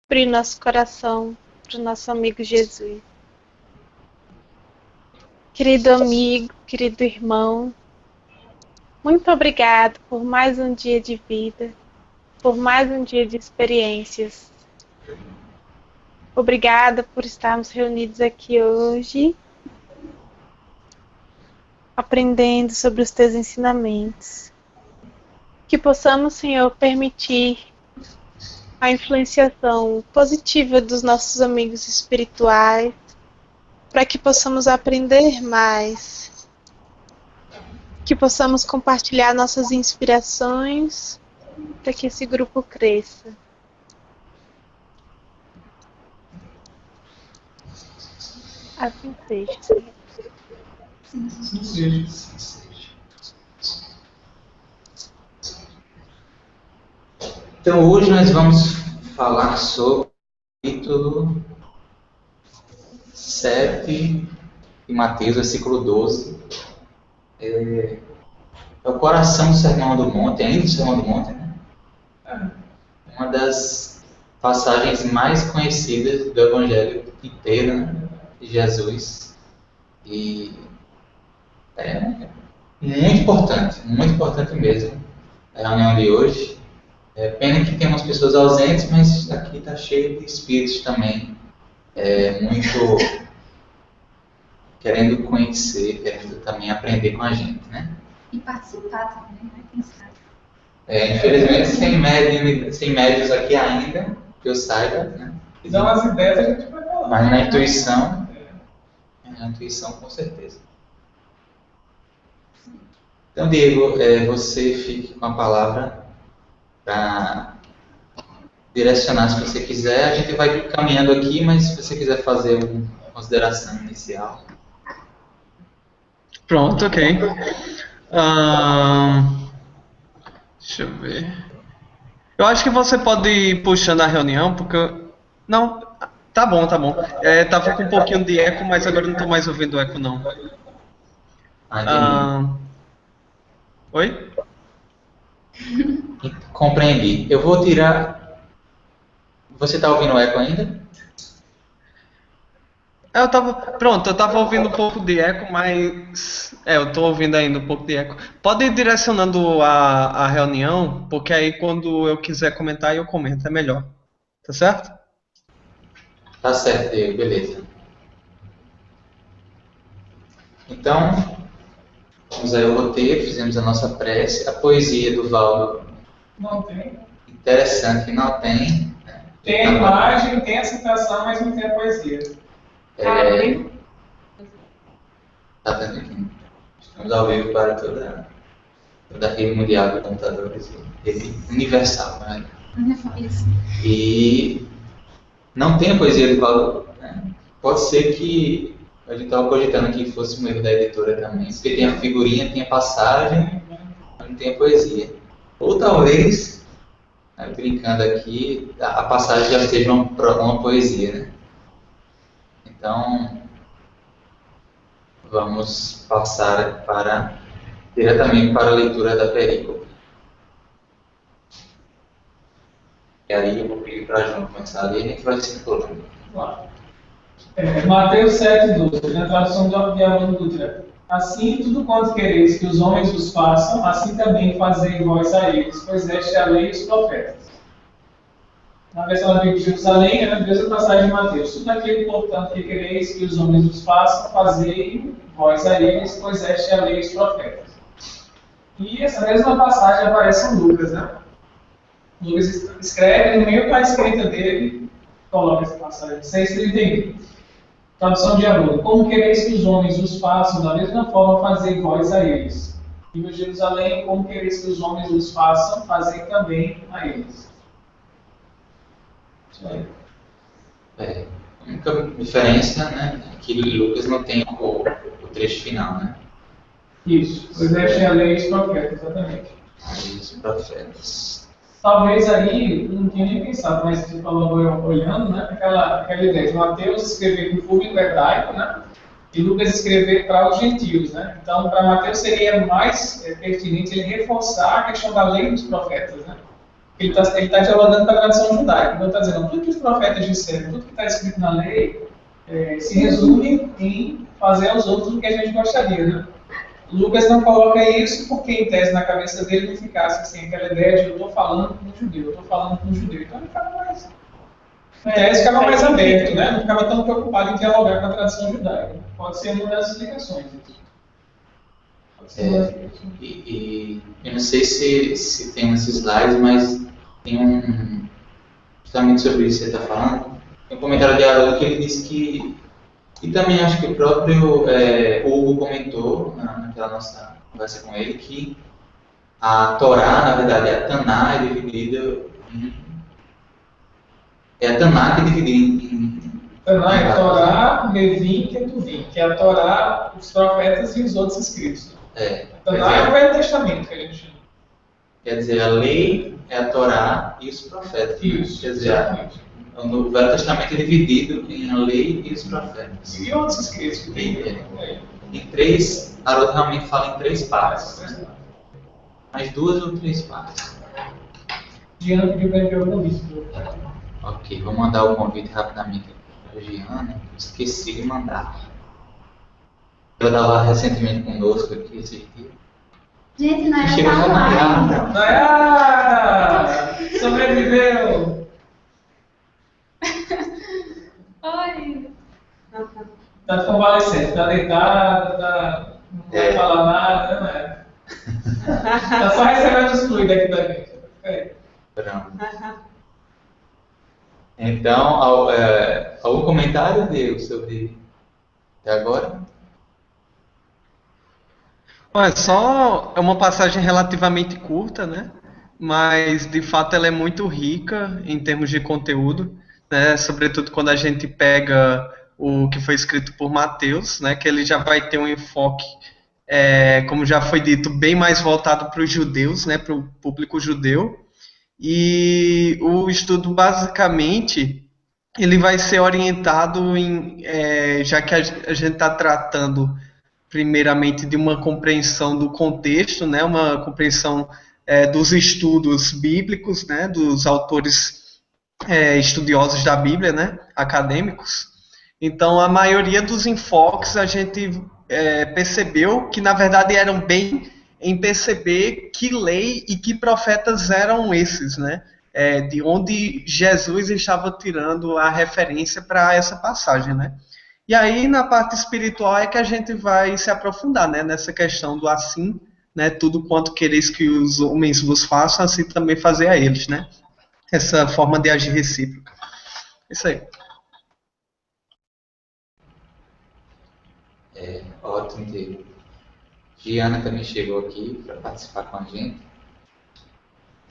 Abrir nosso coração para o nosso amigo Jesus. Querido amigo, querido irmão, muito obrigado por mais um dia de vida, por mais um dia de experiências. Obrigada por estarmos reunidos aqui hoje, aprendendo sobre os teus ensinamentos. Que possamos, Senhor, permitir a influenciação positiva dos nossos amigos espirituais, para que possamos aprender mais, que possamos compartilhar nossas inspirações, para que esse grupo cresça. Assim seja, Senhor. Assim seja. Então hoje nós vamos falar sobre o capítulo 7 de Mateus, versículo 12. É o coração do Sermão do Monte, ainda do Sermão do Monte, né? Uma das passagens mais conhecidas do Evangelho inteiro, né? De Jesus. E é muito importante mesmo a reunião de hoje. É pena que tem umas pessoas ausentes, mas aqui está cheio de espíritos também, muito querendo conhecer, querendo também aprender com a gente, né? E participar também, né? Quem sabe? Infelizmente, sem médios aqui ainda, que eu saiba, né? Então, as ideias a gente vai falar. Mas na intuição com certeza. Então, Diego, você fique com a palavra para direcionar se você quiser. A gente vai caminhando aqui, mas se você quiser fazer uma consideração inicial. Pronto, ok. Deixa eu ver. Eu acho que você pode ir puxando a reunião, porque... Não, tá bom. Tava com um pouquinho de eco, mas agora eu não tô mais ouvindo eco, não. Oi? Compreendi. Eu vou tirar... Você está ouvindo o eco ainda? Eu tava ouvindo um pouco de eco, mas... eu tô ouvindo ainda um pouco de eco. Pode ir direcionando a reunião, porque aí quando eu quiser comentar, eu comento, é melhor. Tá certo? Tá certo, Diego, beleza. Então, vamos aí ao roteiro, fizemos a nossa prece. A poesia do Valdo. Não tem. Interessante que não tem. Tem a imagem, tem a citação, mas não tem a poesia. Tá vendo aqui? Estamos ao vivo para toda a rede mundial de computadores, rede universal, né? Isso. E não tem a poesia do Valdo, né? Pode ser que a gente estava cogitando que fosse um erro da editora também, porque tem a figurinha, tem a passagem, mas não tem a poesia. Ou talvez, brincando aqui, a passagem já seja uma poesia, né? Então, vamos passar diretamente para a leitura da perícope. E aí eu vou pedir para a João começar a ler e a gente vai circulando. Claro. Mateus 7,12, na tradução de Armando Dutra. Assim, tudo quanto quereis que os homens vos façam, assim também fazei vós a eles, pois esta é a lei e os profetas. Na versão da Bíblia de Jerusalém, é a mesma passagem de Mateus. Tudo aquilo, portanto, que quereis que os homens vos façam, fazei vós a eles, pois esta é a lei e os profetas. E essa mesma passagem aparece em Lucas, né? Lucas escreve, no meio da escrita dele, coloca essa passagem, 6,31. Tradução de Haroldo. Como quereis que os homens vos façam, da mesma forma fazei vós a eles. E no Jerusalém, como quereis que os homens vos façam, fazei também a eles. A única diferença, né, é que Lucas não tem o trecho final, né? Isso, pois esta é a lei e os profetas, exatamente. A lei e os profetas. Talvez aí, não tinha nem pensado, mas você falou olhando, né, aquela ideia de Mateus escrever com o público hebraico, né, e Lucas escrever para os gentios, né. Então, para Mateus seria mais pertinente ele reforçar a questão da lei dos profetas, né. Ele tá dialogando com a tradição judaica. Então, está dizendo, tudo que os profetas disseram, tudo que está escrito na lei, se resume em fazer aos outros o que a gente gostaria, né? Lucas não coloca isso porque, em tese, na cabeça dele não ficasse assim, aquela ideia de eu estou falando com um judeu, eu estou falando com um judeu. Então ele ficava mais. Em tese, ficava mais aberto, né? Não ficava tão preocupado em dialogar com a tradição judaica. Pode ser uma das explicações. Eu não sei se tem uns slides, mas tem justamente sobre isso que você está falando. Tem um comentário de Haroldo que ele disse que, e também acho que o próprio Hugo comentou naquela nossa conversa com ele, que a Torá, na verdade, a Taná é dividida em. É a Taná que é dividida em. Taná é Torá, Levim e Ketuvim, que é a Torá, os profetas e os outros escritos. Taná é o Velho Testamento que a gente chama. Quer dizer, a lei é a Torá e os profetas. Isso, quer dizer, o Velho Testamento é dividido em a lei e os profetas. E outros escritos que tem. Em três, Haroldo realmente fala em três partes. Né? Mas 2 ou 3 partes. Diana pediu para enviar o convite. Ok, vou mandar o convite rapidamente para a Giana. Esqueci de mandar. Ela estava recentemente conosco aqui esse dia. Gente, Nayara Chegou tá só lá. Nayara. Nayara! Sobreviveu! Oi. Tá convalescente, tá deitada, não vai falar nada, não é? Tá só recebendo os fluidos aqui da gente. Pronto. Então, algum comentário, Diego, sobre até agora? Olha, só é uma passagem relativamente curta, né? Mas de fato ela é muito rica em termos de conteúdo, né? Sobretudo quando a gente pega o que foi escrito por Mateus, né? Que ele já vai ter um enfoque, como já foi dito, bem mais voltado para os judeus, né? Para o público judeu. E o estudo basicamente ele vai ser orientado já que a gente está tratando primeiramente de uma compreensão do contexto, né, uma compreensão dos estudos bíblicos, né, dos autores estudiosos da Bíblia, né, acadêmicos. Então, a maioria dos enfoques a gente percebeu que, na verdade, eram bem em perceber que lei e que profetas eram esses, né, de onde Jesus estava tirando a referência para essa passagem, né. E aí, na parte espiritual, é que a gente vai se aprofundar, né, nessa questão do assim, né, tudo quanto quereis que os homens vos façam, assim também fazer a eles, né, essa forma de agir recíproca. Isso aí. Ótimo, Diego. Giana também chegou aqui para participar com a gente.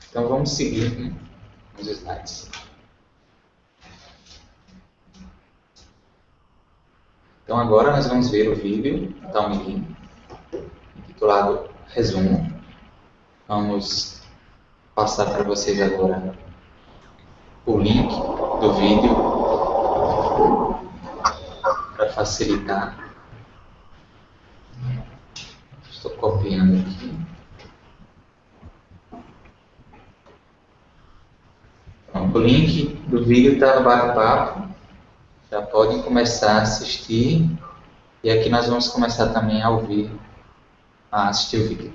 Então, vamos seguir nos slides. Então agora nós vamos ver o vídeo da Talmidim, intitulado Resumo. Vamos passar para vocês agora o link do vídeo para facilitar. Estou copiando aqui. Então, o link do vídeo está no bate-papo. Já podem começar a assistir. E aqui nós vamos começar também a ouvir, a assistir o vídeo.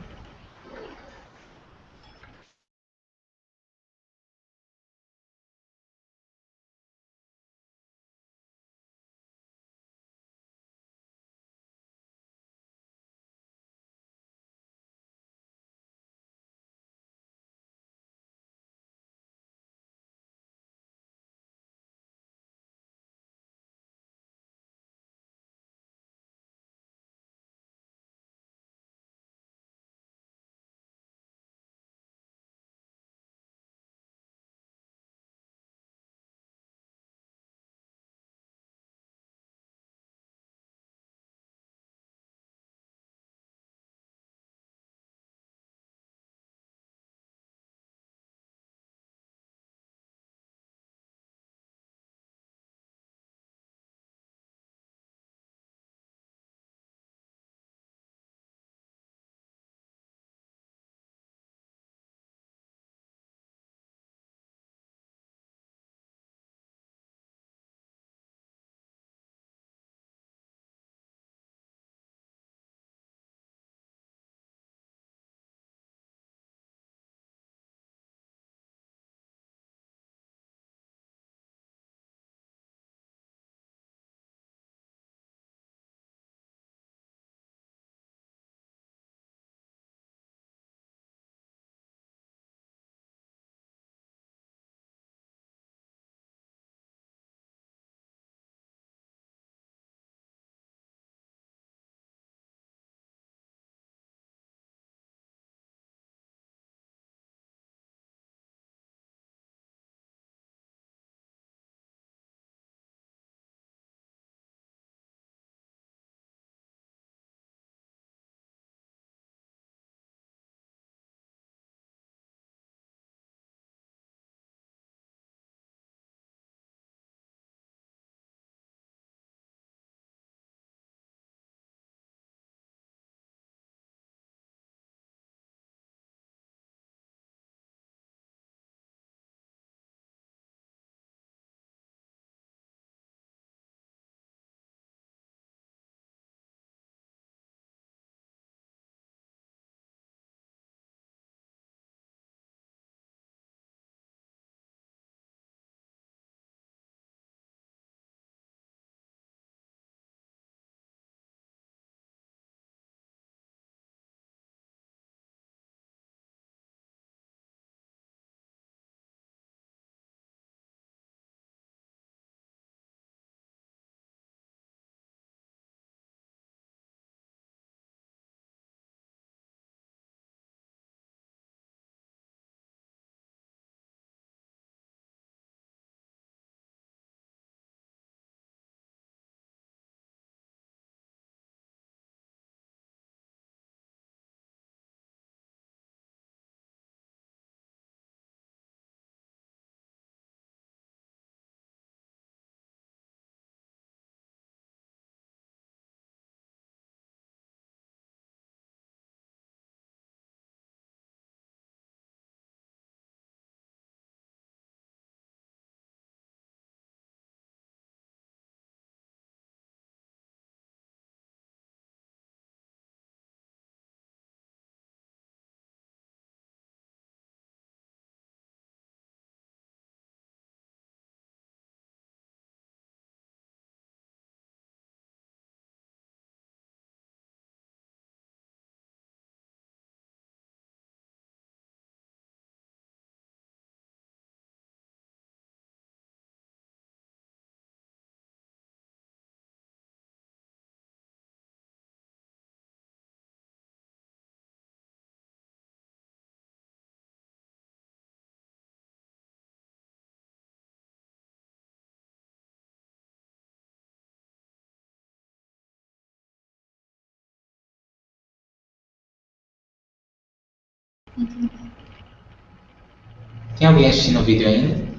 Tem alguém assistindo o vídeo ainda?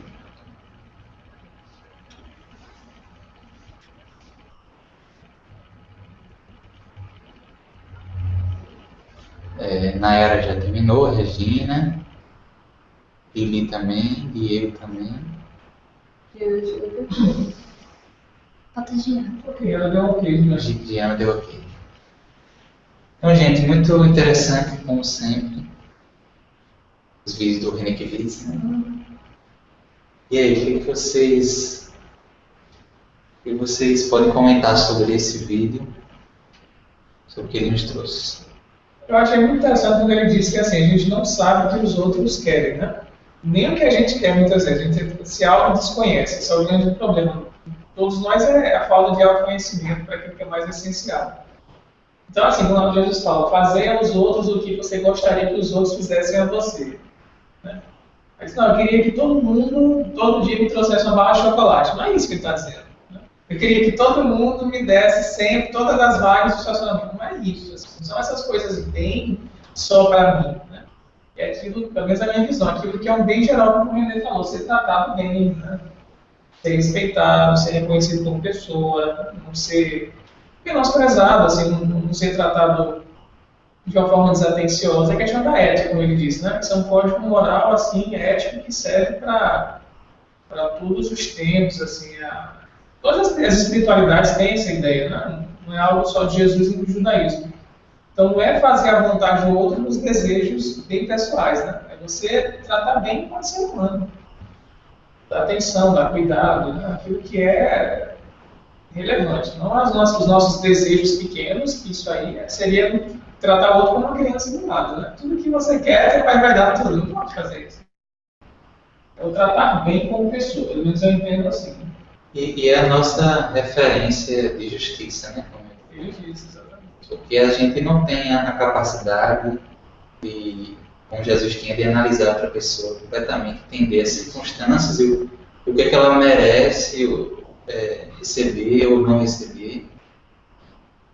Nayara já terminou, a Regina, Lili também, Diego também. Falta Giana. Ok, ela deu um ok, né? Diana deu ok. Então, gente, muito interessante, como sempre, os vídeos do René Kivitz, né? E aí, o que vocês podem comentar sobre esse vídeo, sobre o que ele nos trouxe? Eu achei muito interessante quando ele disse que assim, a gente não sabe o que os outros querem, né? Nem o que a gente quer muitas vezes, a gente se auto-desconhece, esse é o grande problema. Todos nós é a falta de autoconhecimento para aquilo que é mais essencial. Então, assim, quando Jesus fala, fazer aos outros o que você gostaria que os outros fizessem a você. Né? Mas não, eu queria que todo mundo, todo dia, me trouxesse uma barra de chocolate. Não é isso que ele está dizendo. Né? Eu queria que todo mundo me desse sempre todas as vagas do estacionamento. Não é isso. Assim, são essas coisas bem só para mim. Né? É aquilo, pelo menos a minha visão, aquilo que é um bem geral, como o René falou, ser tratado bem, né? Ser respeitado, ser reconhecido como pessoa, não ser menosprezado, assim, não ser tratado de uma forma desatenciosa. É questão da ética, como ele disse, né? Isso é um código moral, assim, ético que serve para todos os tempos, assim, todas as espiritualidades têm essa ideia, né? Não é algo só de Jesus e do judaísmo. Então não é fazer a vontade do outro nos desejos bem pessoais, né? É você tratar bem com o ser humano. Dar atenção, dar cuidado, né? Aquilo que é relevante. Não os nossos desejos pequenos, que isso aí seria tratar o outro como uma criança do lado, né? Tudo que você quer, o pai vai dar tudo. Não pode fazer isso. É o tratar bem como pessoa, pelo menos eu entendo assim. E é a nossa referência de justiça, né? Ele disse, exatamente. Porque a gente não tem a capacidade de, como Jesus tinha, de analisar outra pessoa completamente, entender as circunstâncias e o que é que ela merece receber ou não receber.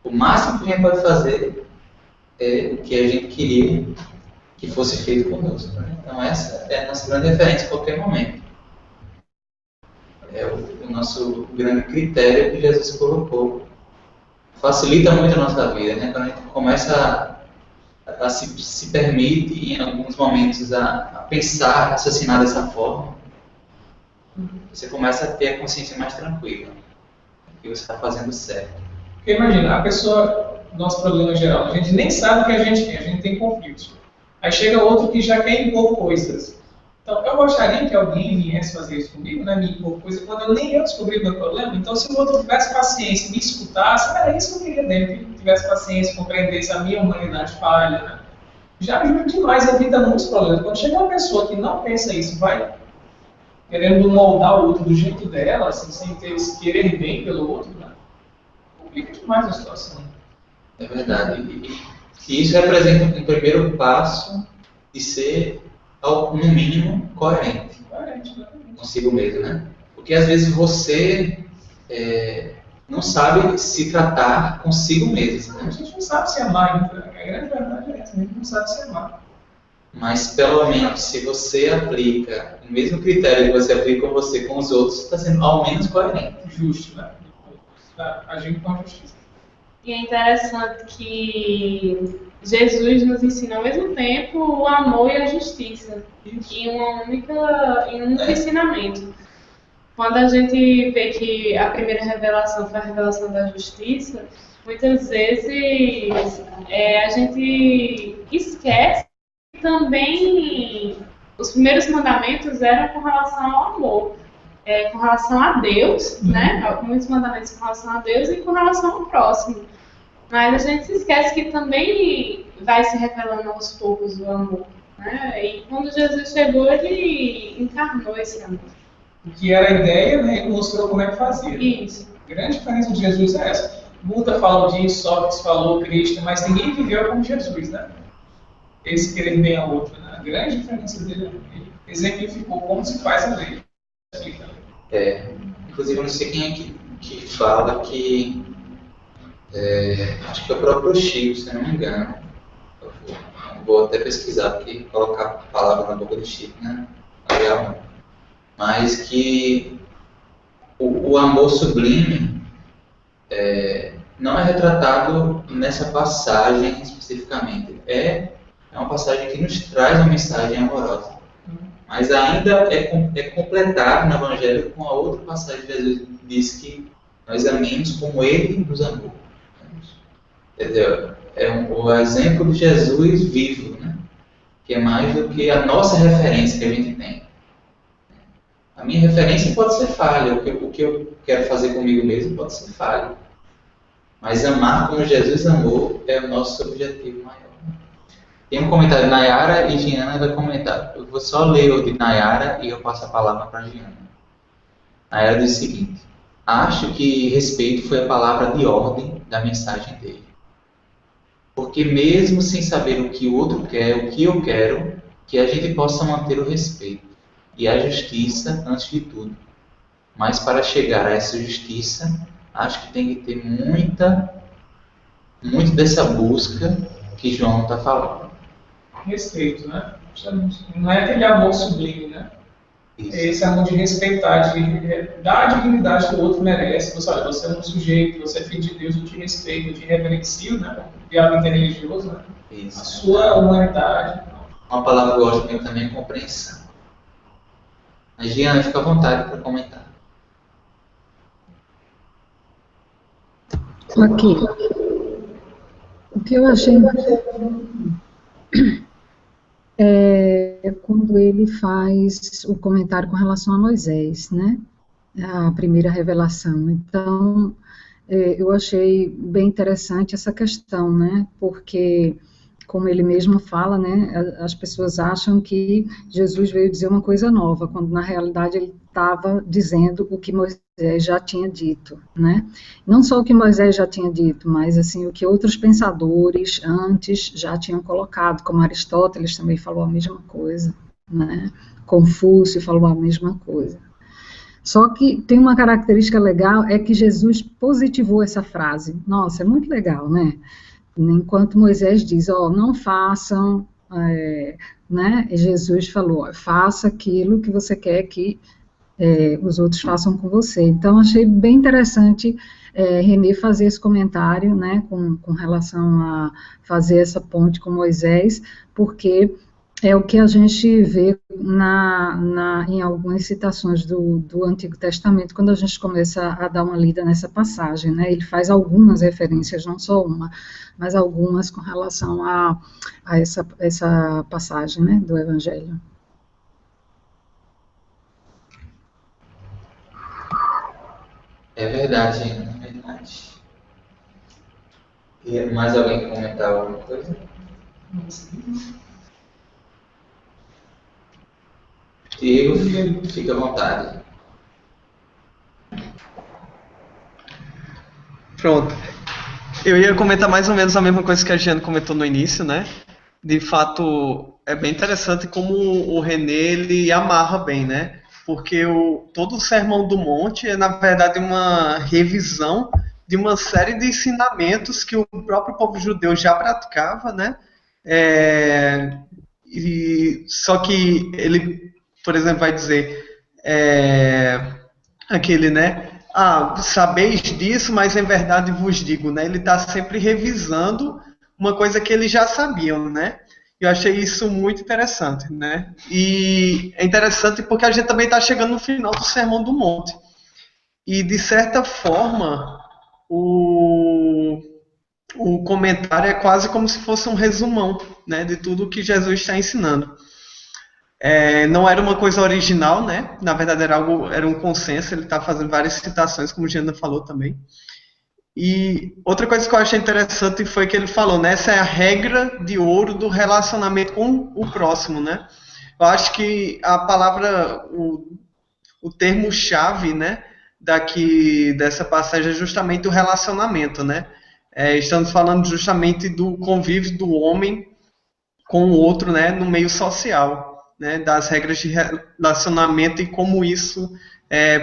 O máximo que a gente pode fazer é o que a gente queria que fosse feito conosco. Né? Então essa é a nossa grande referência em qualquer momento. É o nosso grande critério que Jesus colocou. Facilita muito a nossa vida, né? Quando a gente começa a se permite, em alguns momentos, a pensar, a raciocinar dessa forma, você começa a ter a consciência mais tranquila, que você está fazendo certo. Porque imagina, a pessoa, nosso problema geral, a gente nem sabe o que a gente tem conflitos. Aí chega outro que já quer impor coisas. Então, eu gostaria que alguém viesse fazer isso comigo, né, me impor coisa, quando eu nem eu descobri o meu problema. Então, se o outro tivesse paciência, me escutasse, era isso que eu queria dele, que ele tivesse paciência, compreendesse a minha humanidade falha, né? Já ajuda demais, evita muitos problemas. Quando chega uma pessoa que não pensa isso, vai querendo moldar o outro do jeito dela, assim, sem ter esse querer bem pelo outro, né? Complica demais a situação. É verdade. E isso representa um primeiro passo de ser, no mínimo, coerente consigo mesmo, né? Porque às vezes você não sabe se tratar consigo mesmo, né? A gente não sabe se amar, a grande verdade é essa, a gente não sabe se amar. Mas pelo menos se você aplica o mesmo critério que você aplica com você com os outros, está sendo ao menos coerente. Justo, né? Está agindo com a justiça. E é interessante que Jesus nos ensina ao mesmo tempo o amor e a justiça em um único ensinamento. Quando a gente vê que a primeira revelação foi a revelação da justiça, muitas vezes a gente esquece que também os primeiros mandamentos eram com relação ao amor, com relação a Deus, né? Muitos mandamentos com relação a Deus e com relação ao próximo. Mas a gente se esquece que também vai se revelando aos poucos o amor, né? E quando Jesus chegou, ele encarnou esse amor. O que era a ideia, né? Ele mostrou como é que fazia. Isso. A grande diferença de Jesus é essa. Buda falou disso, Sócrates falou, Cristo, mas ninguém viveu como Jesus, né? Esse querer bem ao outro, né? A grande diferença dele é ele exemplificou como se faz a lei. Inclusive, eu não sei quem é que fala que acho que é o próprio Chico, se não me engano. vou até pesquisar, porque colocar a palavra na boca do Chico, né? Legal, não. Mas que o amor sublime não é retratado nessa passagem especificamente. É uma passagem que nos traz uma mensagem amorosa. Mas ainda é completado no Evangelho com a outra passagem de Jesus que diz que nós amemos como Ele nos amou. Quer dizer, o exemplo de Jesus vivo, né? Que é mais do que a nossa referência que a gente tem. A minha referência pode ser falha, o que eu quero fazer comigo mesmo pode ser falha. Mas amar como Jesus amou é o nosso objetivo maior. Tem um comentário de Nayara e Giana vai comentar. Eu vou só ler o de Nayara e eu passo a palavra para a Giana. Nayara diz o seguinte: acho que respeito foi a palavra de ordem da mensagem dele. Porque mesmo sem saber o que o outro quer, o que eu quero, que a gente possa manter o respeito e a justiça antes de tudo. Mas para chegar a essa justiça, acho que tem que ter muito dessa busca que João está falando. Respeito, né? Não é aquele amor sublime, né? Isso. É esse amor de respeitar, de dar a dignidade que o outro merece. Você é um sujeito, você é filho de Deus, eu te respeito, eu te reverencio, né? De algo interreligioso, né? Isso. A sua humanidade. Uma palavra que eu gosto muito também é compreensão. A Giana, fica à vontade para comentar. Aqui. O que eu achei é quando ele faz o comentário com relação a Moisés, né? A primeira revelação. Então, eu achei bem interessante essa questão, né? Porque, como ele mesmo fala, né? As pessoas acham que Jesus veio dizer uma coisa nova, quando na realidade ele estava dizendo o que Moisés já tinha dito, né? Não só o que Moisés já tinha dito, mas assim o que outros pensadores antes já tinham colocado, como Aristóteles também falou a mesma coisa, né? Confúcio falou a mesma coisa. Só que tem uma característica legal, é que Jesus positivou essa frase. Nossa, é muito legal, né? Enquanto Moisés diz, não façam, né? Jesus falou, faça aquilo que você quer que os outros façam com você. Então, achei bem interessante René fazer esse comentário, né, com relação a fazer essa ponte com Moisés, porque é o que a gente vê em algumas citações do Antigo Testamento, quando a gente começa a dar uma lida nessa passagem, né, ele faz algumas referências, não só uma, mas algumas com relação a essa passagem, né, do Evangelho. É verdade, é verdade. E mais alguém quer comentar alguma coisa? Diego, fica à vontade. Pronto. Eu ia comentar mais ou menos a mesma coisa que a Giana comentou no início, né? De fato, é bem interessante como o René, ele amarra bem, né? Porque todo o Sermão do Monte é, na verdade, uma revisão de uma série de ensinamentos que o próprio povo judeu já praticava, né? Só que ele, por exemplo, vai dizer aquele, né? Sabeis disso, mas em verdade vos digo, né? Ele está sempre revisando uma coisa que eles já sabiam, né? Eu achei isso muito interessante, né? E é interessante porque a gente também está chegando no final do Sermão do Monte. E, de certa forma, o comentário é quase como se fosse um resumão, né, de tudo que Jesus está ensinando. Não era uma coisa original, né? Na verdade, era um consenso. Ele está fazendo várias citações, como o Giana falou também. E outra coisa que eu achei interessante foi que ele falou, né? Essa é a regra de ouro do relacionamento com o próximo, né? Eu acho que a palavra, o termo-chave, né, dessa passagem é justamente o relacionamento, né? Estamos falando justamente do convívio do homem com o outro, né, no meio social, né? Das regras de relacionamento e como isso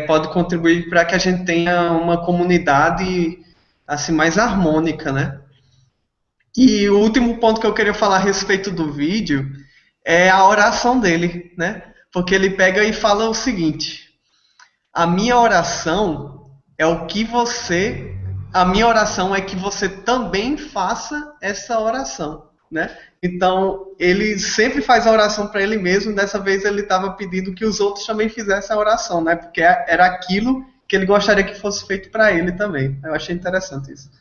pode contribuir para que a gente tenha uma comunidade assim mais harmônica, né? E o último ponto que eu queria falar a respeito do vídeo é a oração dele, né? Porque ele pega e fala o seguinte: a minha oração é o que você, a minha oração é que você também faça essa oração, né? Então, ele sempre faz a oração para ele mesmo, dessa vez ele estava pedindo que os outros também fizessem a oração, né? Porque era aquilo que ele gostaria que fosse feito para ele também. Eu achei interessante isso.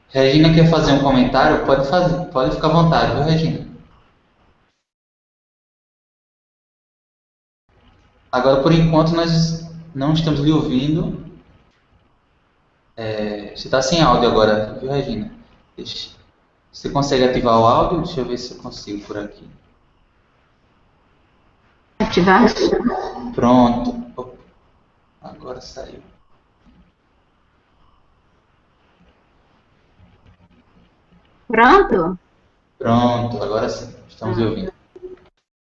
Regina quer fazer um comentário? Pode fazer, pode ficar à vontade, viu, Regina? Agora, por enquanto, nós não estamos lhe ouvindo. Você está sem áudio agora, viu, Regina? Você consegue ativar o áudio? Deixa eu ver se eu consigo por aqui. Ativar. Pronto. Opa, agora saiu. Pronto? Pronto, agora sim. Estamos lhe ouvindo.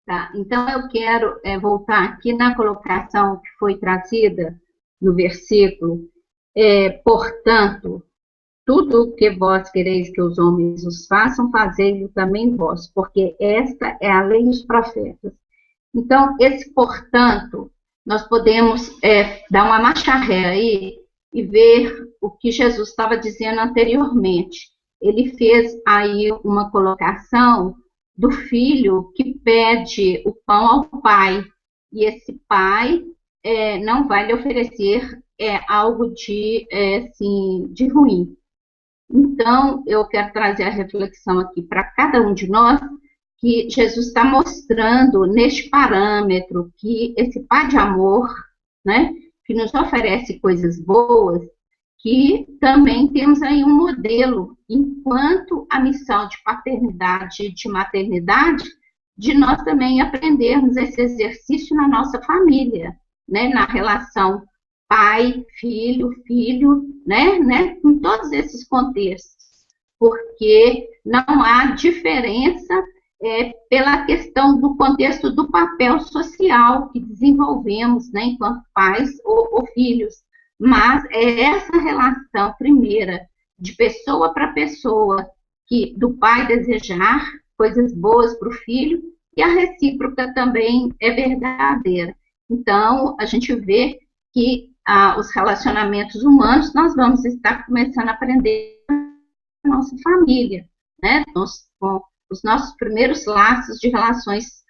Tá. Então eu quero voltar aqui na colocação que foi trazida no versículo. Portanto, tudo o que vós quereis que os homens os façam, fazei-o também vós, porque esta é a lei dos profetas. Então, esse portanto, nós podemos dar uma marcha ré aí e ver o que Jesus estava dizendo anteriormente. Ele fez aí uma colocação do filho que pede o pão ao pai, e esse pai não vai lhe oferecer algo de ruim. Então, eu quero trazer a reflexão aqui para cada um de nós, que Jesus está mostrando neste parâmetro que esse pai de amor, né, que nos oferece coisas boas, que também temos aí um modelo, enquanto a missão de paternidade e de maternidade, de nós também aprendermos esse exercício na nossa família, né, na relação pai, filho, né, em todos esses contextos, porque não há diferença pela questão do contexto do papel social que desenvolvemos, né, enquanto pais ou filhos, mas é essa relação primeira de pessoa para pessoa, que do pai desejar coisas boas para o filho, e a recíproca também é verdadeira. Então, a gente vê que os relacionamentos humanos, nós vamos estar começando a aprender na nossa família, né? Com os nossos primeiros laços de relações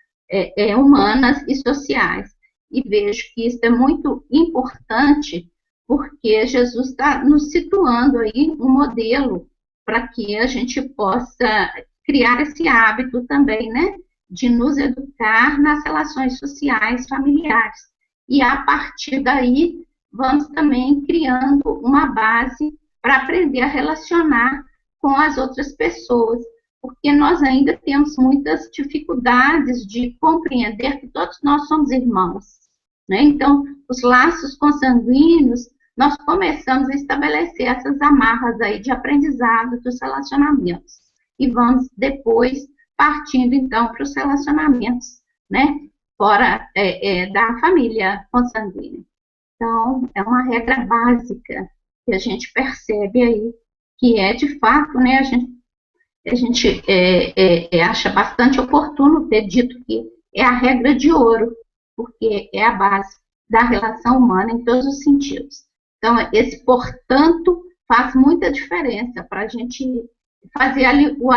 humanas e sociais. E vejo que isso é muito importante, porque Jesus está nos situando aí um modelo para que a gente possa criar esse hábito também, né? De nos educar nas relações sociais, familiares. E a partir daí, vamos também criando uma base para aprender a relacionar com as outras pessoas, porque nós ainda temos muitas dificuldades de compreender que todos nós somos irmãos, né? Então, os laços consanguíneos, nós começamos a estabelecer essas amarras aí de aprendizado dos relacionamentos, e vamos depois partindo, então, para os relacionamentos, né? Fora da família consanguínea. Então, é uma regra básica que a gente percebe aí, que de fato, né, a gente acha bastante oportuno ter dito que é a regra de ouro, porque é a base da relação humana em todos os sentidos. Então, esse portanto faz muita diferença para a gente fazer ali o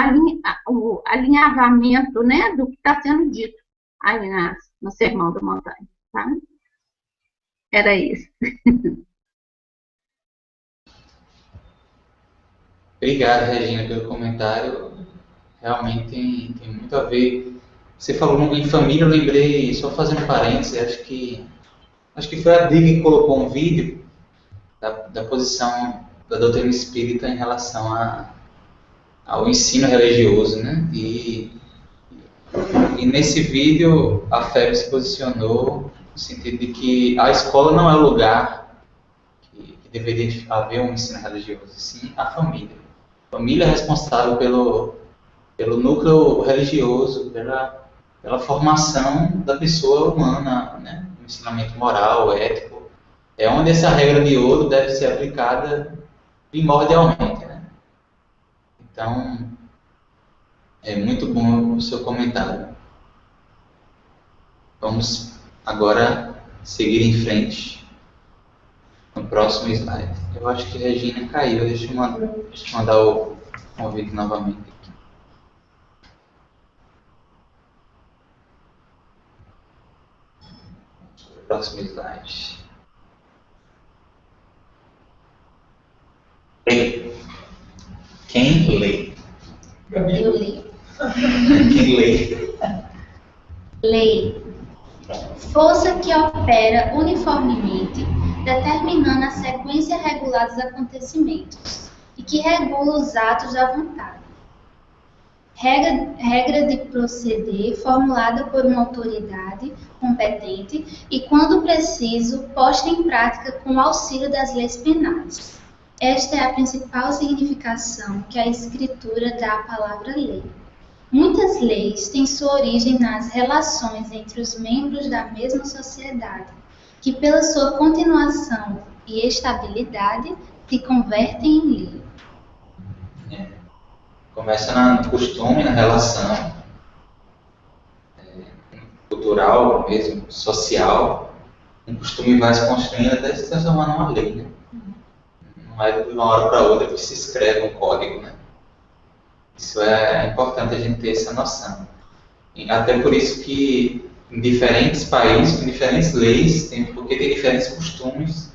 alinhavamento, né, do que está sendo dito aí no Sermão da Montanha, tá? Era isso. Obrigado, Regina, pelo comentário. Realmente tem muito a ver. Você falou em família, eu lembrei, só fazendo parênteses, acho que foi a Diga que colocou um vídeo da posição da doutrina espírita em relação ao ensino religioso, né? E nesse vídeo a FEB se posicionou no sentido de que a escola não é o lugar que deveria haver um ensino religioso, sim a família. A família é responsável pelo núcleo religioso, pela formação da pessoa humana, né? ensinamento moral, ético, é onde essa regra de ouro deve ser aplicada primordialmente, né? Então, é muito bom o seu comentário. Vamos agora seguir em frente no próximo slide. Eu acho que a Regina caiu, deixa eu mandar o convite novamente aqui. Próximo slide. Quem lê? Eu leio. Quem lê? Lei. Força que opera uniformemente, determinando a sequência regular dos acontecimentos e que regula os atos da vontade. Regra de proceder formulada por uma autoridade competente e, quando preciso, posta em prática com o auxílio das leis penais. Esta é a principal significação que a Escritura dá à palavra lei. Muitas leis têm sua origem nas relações entre os membros da mesma sociedade, que pela sua continuação e estabilidade se convertem em lei. Começa no costume, na relação cultural, mesmo social. Um costume vai se construindo até se transformar numa lei, né? Não é de uma hora para outra que se escreve um código, né? Isso é importante a gente ter essa noção. E até por isso que em diferentes países, com diferentes leis, porque tem diferentes costumes,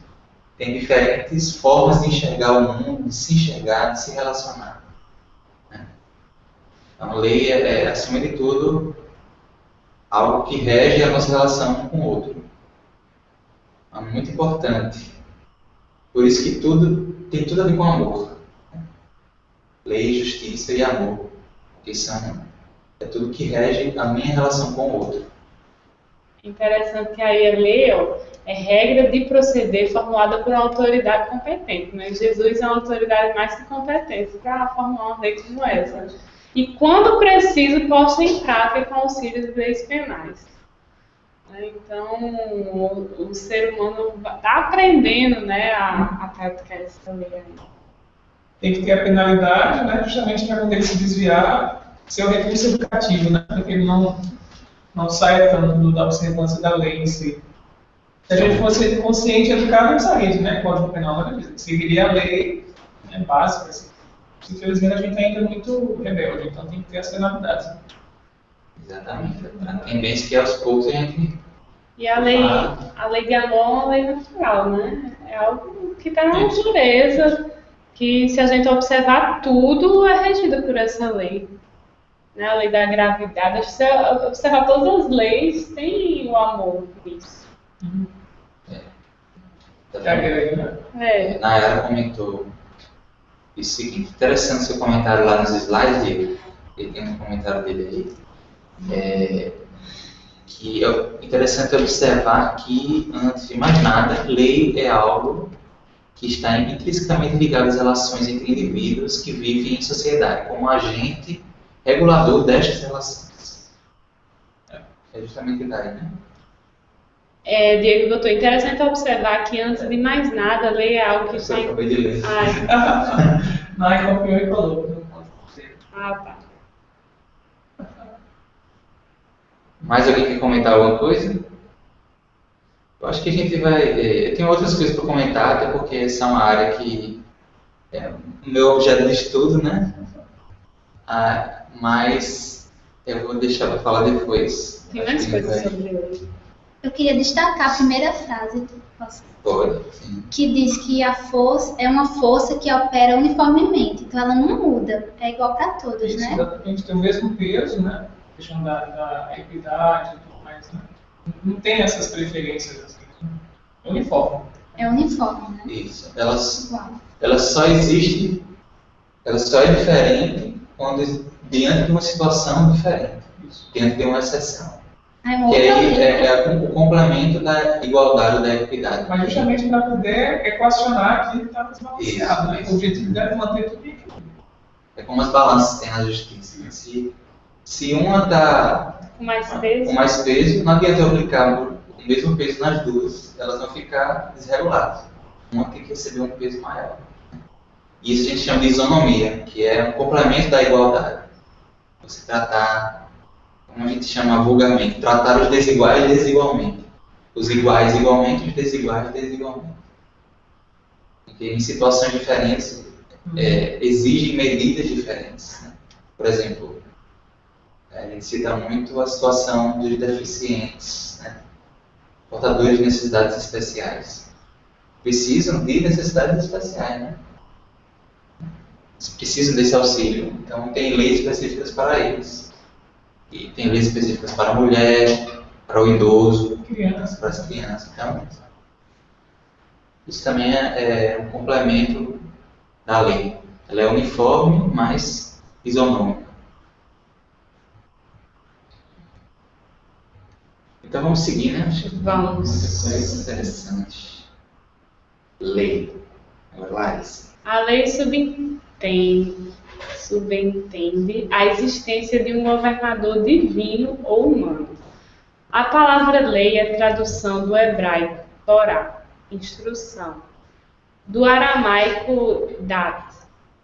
tem diferentes formas de enxergar o mundo, de se enxergar, de se relacionar. Então, a lei é, acima de tudo, algo que rege a nossa relação um com o outro. É muito importante. Por isso que tem tudo a ver com amor. Lei, justiça e amor. Porque é tudo que rege a minha relação com o outro. Interessante que aí a lei é regra de proceder formulada por uma autoridade competente. Né? Jesus é uma autoridade mais que competente para formular uma lei como essa. E quando preciso, posta em prática com auxílio de leis penais. Então, o ser humano está aprendendo, né, a praticar essa lei. Tem que ter a penalidade, né, justamente para quando ele se desviar, ser o recurso educativo, né, para que ele não saia tanto da observância da lei em si. Se a gente fosse consciente e educado, não precisaria, né, Código Penal, né, seguiria a lei básica. Assim. Infelizmente, a gente ainda é muito rebelde, então tem que ter as penalidades. Exatamente. A tendência é que aos poucos a gente... E a lei de amor é uma lei natural, né? É algo que está na natureza, que se a gente observar tudo, é regido por essa lei. Né? A lei da gravidade, se você observar todas as leis, tem o amor por isso. Nayara comentou isso seguinte, interessante o seu comentário lá nos slides, Diego. Ele tem um comentário dele aí. Que é interessante observar que, antes de mais nada, lei é algo que está intrinsecamente ligado às relações entre indivíduos que vivem em sociedade, como agente regulador destas relações. É justamente daí, né? Diego, doutor, interessante observar que, antes de mais nada, a lei é algo que está... Eu acabei de ler. Não, copiou e falou. Tá. Mais alguém quer comentar alguma coisa? Eu acho que a gente vai... eu tenho outras coisas para comentar, até porque essa é uma área que é o meu objeto de estudo, né? Mas eu vou deixar para falar depois. Tem mais coisas sobre hoje. Eu queria destacar a primeira frase, Pode, sim. que diz que a força é uma força que opera uniformemente, então ela não muda, é igual para todos, Isso, né? a gente tem o mesmo peso, né? A questão da equidade e tudo mais, né? Não tem essas preferências assim. É uniforme. É uniforme, né? Isso. Igual. Ela só existe, ela só é diferente diante de uma situação diferente, diante de uma exceção. Que aí é o complemento da igualdade ou da equidade. Mas justamente para poder equacionar aqui que está desbalanceado, né? Isso. O objetivo é manter tudo equilibrado. É como as balanças tem na justiça. Se uma está Com mais peso? com mais peso, não adianta eu aplicar o mesmo peso nas duas, elas vão ficar desreguladas. Uma tem que receber um peso maior. Isso a gente chama de isonomia, que é um complemento da igualdade. Você tratar, como a gente chama vulgarmente, tratar os desiguais desigualmente. Os iguais igualmente, os desiguais desigualmente. Porque em situações diferentes exigem medidas diferentes. Né? Por exemplo, a gente cita muito a situação dos deficientes, né? Portadores de necessidades especiais. Precisam de necessidades especiais, né? Precisam desse auxílio. Então, tem leis específicas para eles. E tem leis específicas para a mulher, para o idoso, para as crianças. Então, isso também é um complemento da lei. Ela é uniforme, mas isonômica. Então, vamos seguir, né? Vamos. Muita coisa interessante. Lei. Larissa. A lei subentende a existência de um governador divino ou humano. A palavra lei é tradução do hebraico Torá, instrução, do aramaico dat,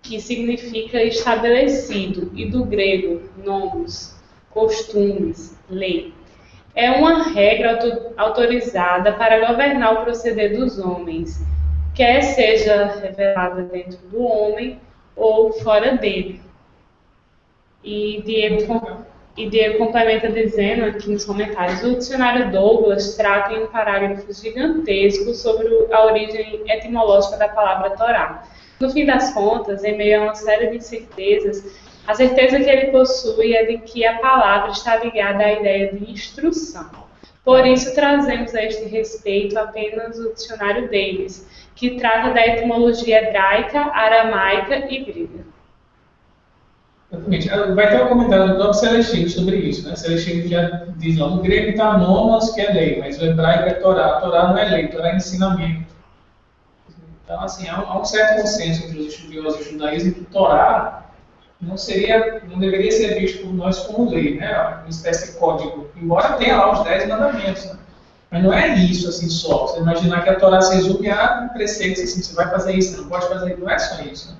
que significa estabelecido, e do grego nomos, costumes, lei. É uma regra autorizada para governar o proceder dos homens, quer seja revelada dentro do homem ou fora dele. E Diego complementa dizendo aqui nos comentários: o dicionário Douglas trata em um parágrafo gigantesco sobre a origem etimológica da palavra Torá. No fim das contas, em meio a uma série de incertezas, a certeza que ele possui é de que a palavra está ligada à ideia de instrução. Por isso, trazemos a este respeito apenas o dicionário deles, que trata da etimologia hebraica, aramaica e grega. Exatamente. Vai ter um comentário do próprio Celestino sobre isso, né? Celestino já diz lá, no grego está nomos, que é lei, mas o hebraico é Torá. Torá não é lei, Torá é ensinamento. Então, assim, há um certo consenso entre os estudiosos do judaísmo que Torá não deveria ser visto por nós como lei, né? Uma espécie de código. Embora tenha lá os 10 mandamentos, né? Mas não é isso assim só. Você imaginar que a Torá se resume a preceitos assim, você vai fazer isso, você não pode fazer isso. Não é só isso, né?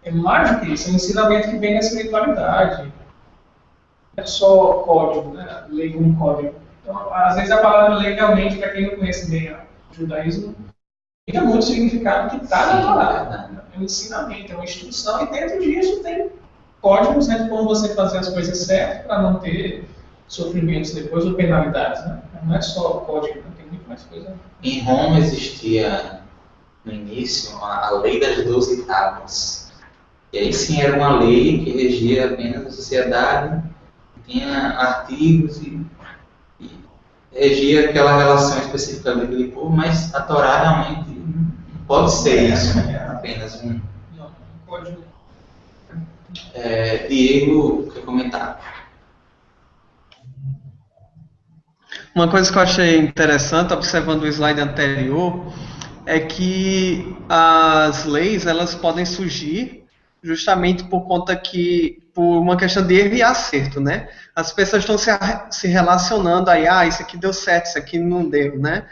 É mais do que isso, é um ensinamento que vem da espiritualidade. Não é só código, né? Lei como código. Então, às vezes a palavra lei realmente, para quem não conhece bem o judaísmo, tem muito significado que está na Torá. É um ensinamento, é uma instrução, e dentro disso tem códigos, né, de como você fazer as coisas certas para não ter sofrimentos depois ou penalidades, né? Não é só código, né? Tem muito mais coisa. Em Roma existia, no início, a lei das 12 tábuas. E aí sim era uma lei que regia apenas a sociedade, tinha artigos e regia aquela relação específica daquele povo, mas a Torá realmente não pode ser isso, né? É apenas um. Não pode. Diego, quer comentar? Uma coisa que eu achei interessante, observando o slide anterior, é que as leis elas podem surgir justamente por conta por uma questão de erro e acerto, né? As pessoas estão se relacionando aí, isso aqui deu certo, isso aqui não deu, né?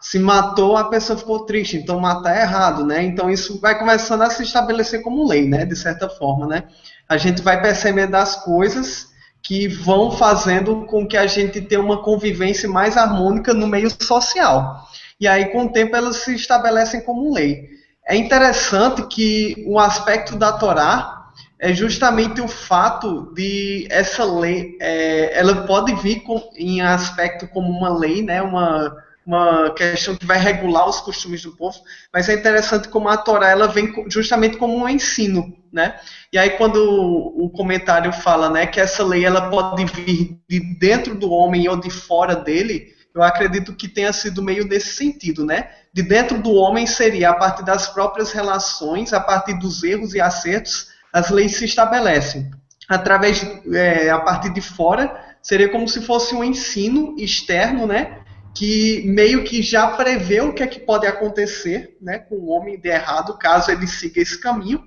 Se matou, a pessoa ficou triste, então matar é errado, né? Então isso vai começando a se estabelecer como lei, né? De certa forma, né? A gente vai percebendo as coisas que vão fazendo com que a gente tenha uma convivência mais harmônica no meio social. E aí, com o tempo, elas se estabelecem como lei. É interessante que o aspecto da Torá é justamente o fato de essa lei, ela pode vir em aspecto como uma lei, né, uma questão que vai regular os costumes do povo, mas é interessante como a Torá ela vem justamente como um ensino, né? E aí quando o comentário fala, né, que essa lei ela pode vir de dentro do homem ou de fora dele, eu acredito que tenha sido meio nesse sentido, né? De dentro do homem seria a partir das próprias relações, a partir dos erros e acertos, as leis se estabelecem. A partir de fora, seria como se fosse um ensino externo, né? Que meio que já prevê o que é que pode acontecer, né? Com o homem de errado, caso ele siga esse caminho,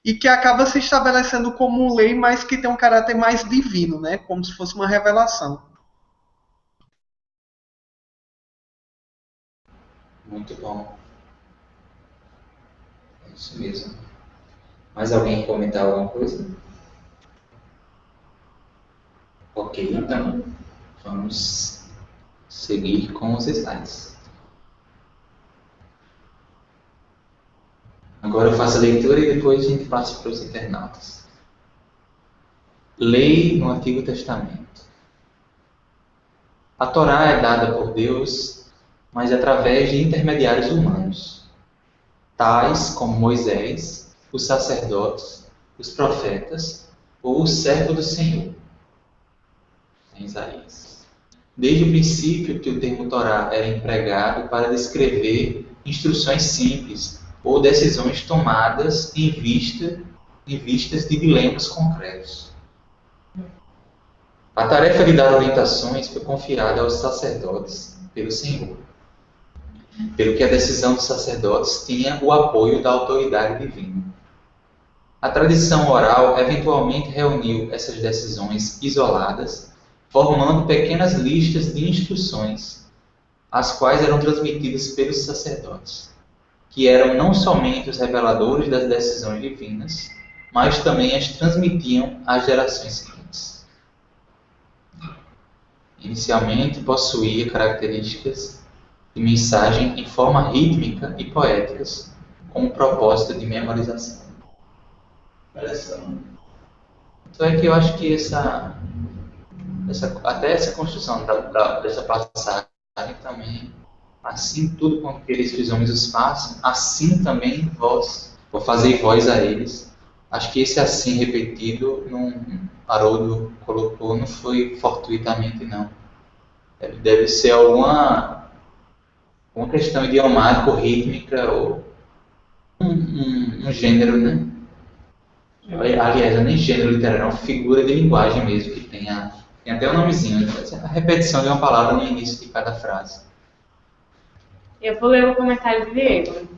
e que acaba se estabelecendo como lei, mas que tem um caráter mais divino, né? Como se fosse uma revelação. Muito bom. É isso mesmo. Mais alguém quer comentar alguma coisa? Ok, então vamos seguir com os slides. Agora eu faço a leitura e depois a gente passa para os internautas. Lei no Antigo Testamento. A Torá é dada por Deus, mas através de intermediários humanos, tais como Moisés, os sacerdotes, os profetas ou o servo do Senhor, em Isaías. Desde o princípio que o termo Torá era empregado para descrever instruções simples ou decisões tomadas em vistas de dilemas concretos. A tarefa de dar orientações foi confiada aos sacerdotes pelo Senhor, pelo que a decisão dos sacerdotes tinha o apoio da autoridade divina. A tradição oral eventualmente reuniu essas decisões isoladas, formando pequenas listas de instruções, as quais eram transmitidas pelos sacerdotes, que eram não somente os reveladores das decisões divinas, mas também as transmitiam às gerações seguintes. Inicialmente possuía características de mensagem em forma rítmica e poéticas, com o propósito de memorização. Olha só. Então é que eu acho que até essa construção dessa passagem também, assim tudo quanto quereis que os homens os façam, assim também vós, vou fazer voz a eles. Acho que esse assim repetido, Haroldo colocou, não foi fortuitamente, não. Deve ser alguma questão idiomática ou rítmica, ou um gênero, né? Aliás, não é nem gênero literário, é uma figura de linguagem mesmo, que tem até um nomezinho, a repetição de uma palavra no início de cada frase. Eu vou ler o comentário de Diego.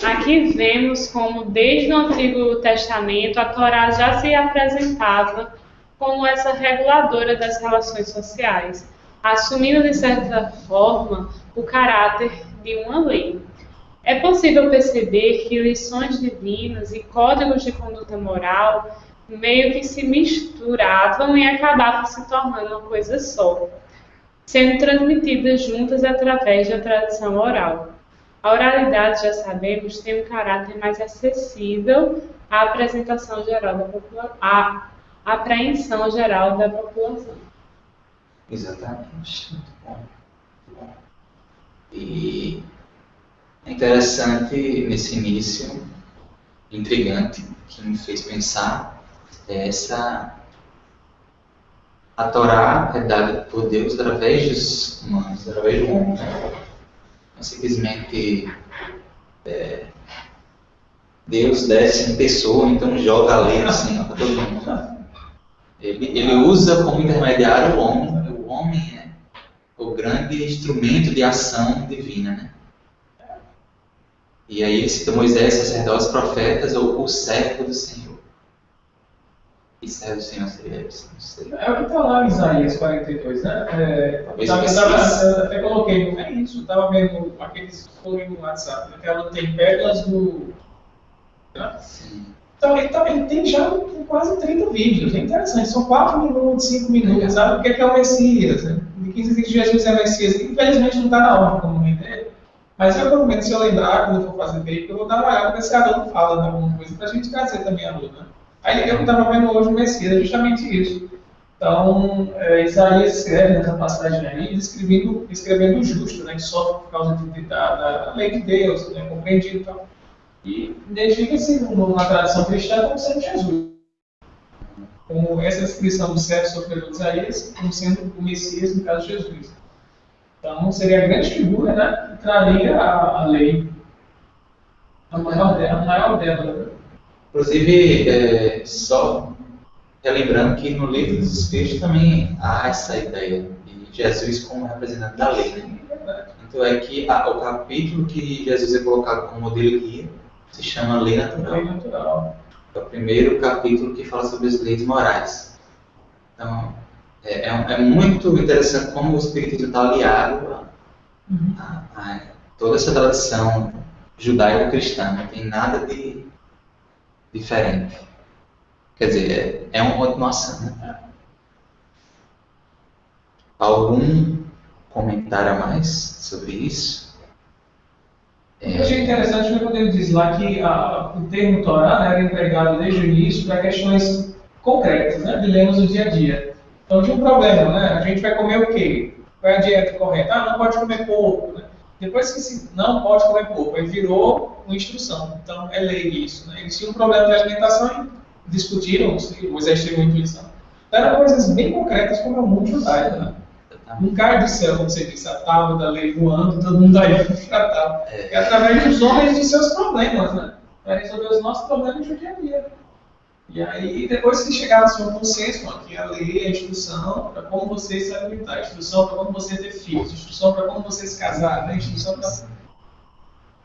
Aqui vemos como, desde o Antigo Testamento, a Torá já se apresentava como essa reguladora das relações sociais, assumindo, de certa forma, o caráter de uma lei. É possível perceber que lições divinas e códigos de conduta moral meio que se misturavam e acabavam se tornando uma coisa só, sendo transmitidas juntas através da tradição oral. A oralidade, já sabemos, tem um caráter mais acessível à apresentação geral da população, à apreensão geral da população. Exatamente. Muito bom. Muito bom. E é interessante nesse início, intrigante, que me fez pensar, a Torá é dada por Deus através dos humanos, através do homem, né? Não simplesmente Deus desce em pessoa, então joga a lei assim para todo mundo. Ele usa como intermediário o homem. O homem é o grande instrumento de ação divina, né? E aí ele cita Moisés, sacerdotes, profetas, ou o servo do Senhor. E servo do Senhor seria isso? Não sei. É o que está lá em Isaías 42, né? Até coloquei, não é isso, estava vendo aqueles que foram no WhatsApp, aquela tem pérolas do... Né? Sim. Então ele tem já quase 30 vídeos, é interessante, são 4 minutos, 5 minutos, sabe o que é o Messias, né? De 15 dias Jesus é Messias, infelizmente não está na hora como entender, mas eu prometo, se eu lembrar, quando eu for fazer vídeo, eu vou dar uma olhada para se a Haroldo fala de alguma coisa, para a gente trazer também a Haroldo, né? Aí eu estava vendo hoje o Messias, é justamente isso. Então, Isaías escreve nessa passagem aí, escrevendo o justo, né, que sofre por causa da lei de Deus, né, compreendido e tal. E identifica-se numa tradição cristã como sendo Jesus. Com essa descrição do servo sofredor de Isaías, como sendo o Messias, no caso de Jesus. Então, seria a grande figura, né, que traria a lei, a maior dela, né? Inclusive, só relembrando que no livro dos Espíritos também há essa ideia de Jesus como representante da lei, né? Então é que o capítulo que Jesus é colocado como modelo guia se chama Lei Natural. Lei Natural. É o primeiro capítulo que fala sobre as leis morais. Então, é muito interessante como o Espiritismo está aliado toda essa tradição judaico-cristã, não tem nada de diferente. Quer dizer, é uma continuação, né? Algum comentário a mais sobre isso? Eu achei interessante quando ele diz lá que o termo Torá, né, era empregado desde o início para questões concretas, né, dilemas do dia a dia. Então tinha um problema, né? A gente vai comer o quê? Qual é a dieta correta? Não pode comer porco, né? Depois que se não pode comer porco, aí virou uma instrução. Então é lei isso, né? Eles tinham um problema de alimentação e discutiram, Moisés teve uma intuição. Então eram coisas bem concretas como é o mundo judaico, né? Não cai do céu, como você disse, a tábua da lei voando, todo mundo aí tratado. É através dos homens e dos seus problemas, né? Para resolver os nossos problemas do dia a dia. E aí, depois que chegasse a um consenso, que a lei, a instrução para como você se alimentar, a instrução para como você ter filhos, a instrução para como você se casar, né? A instrução para...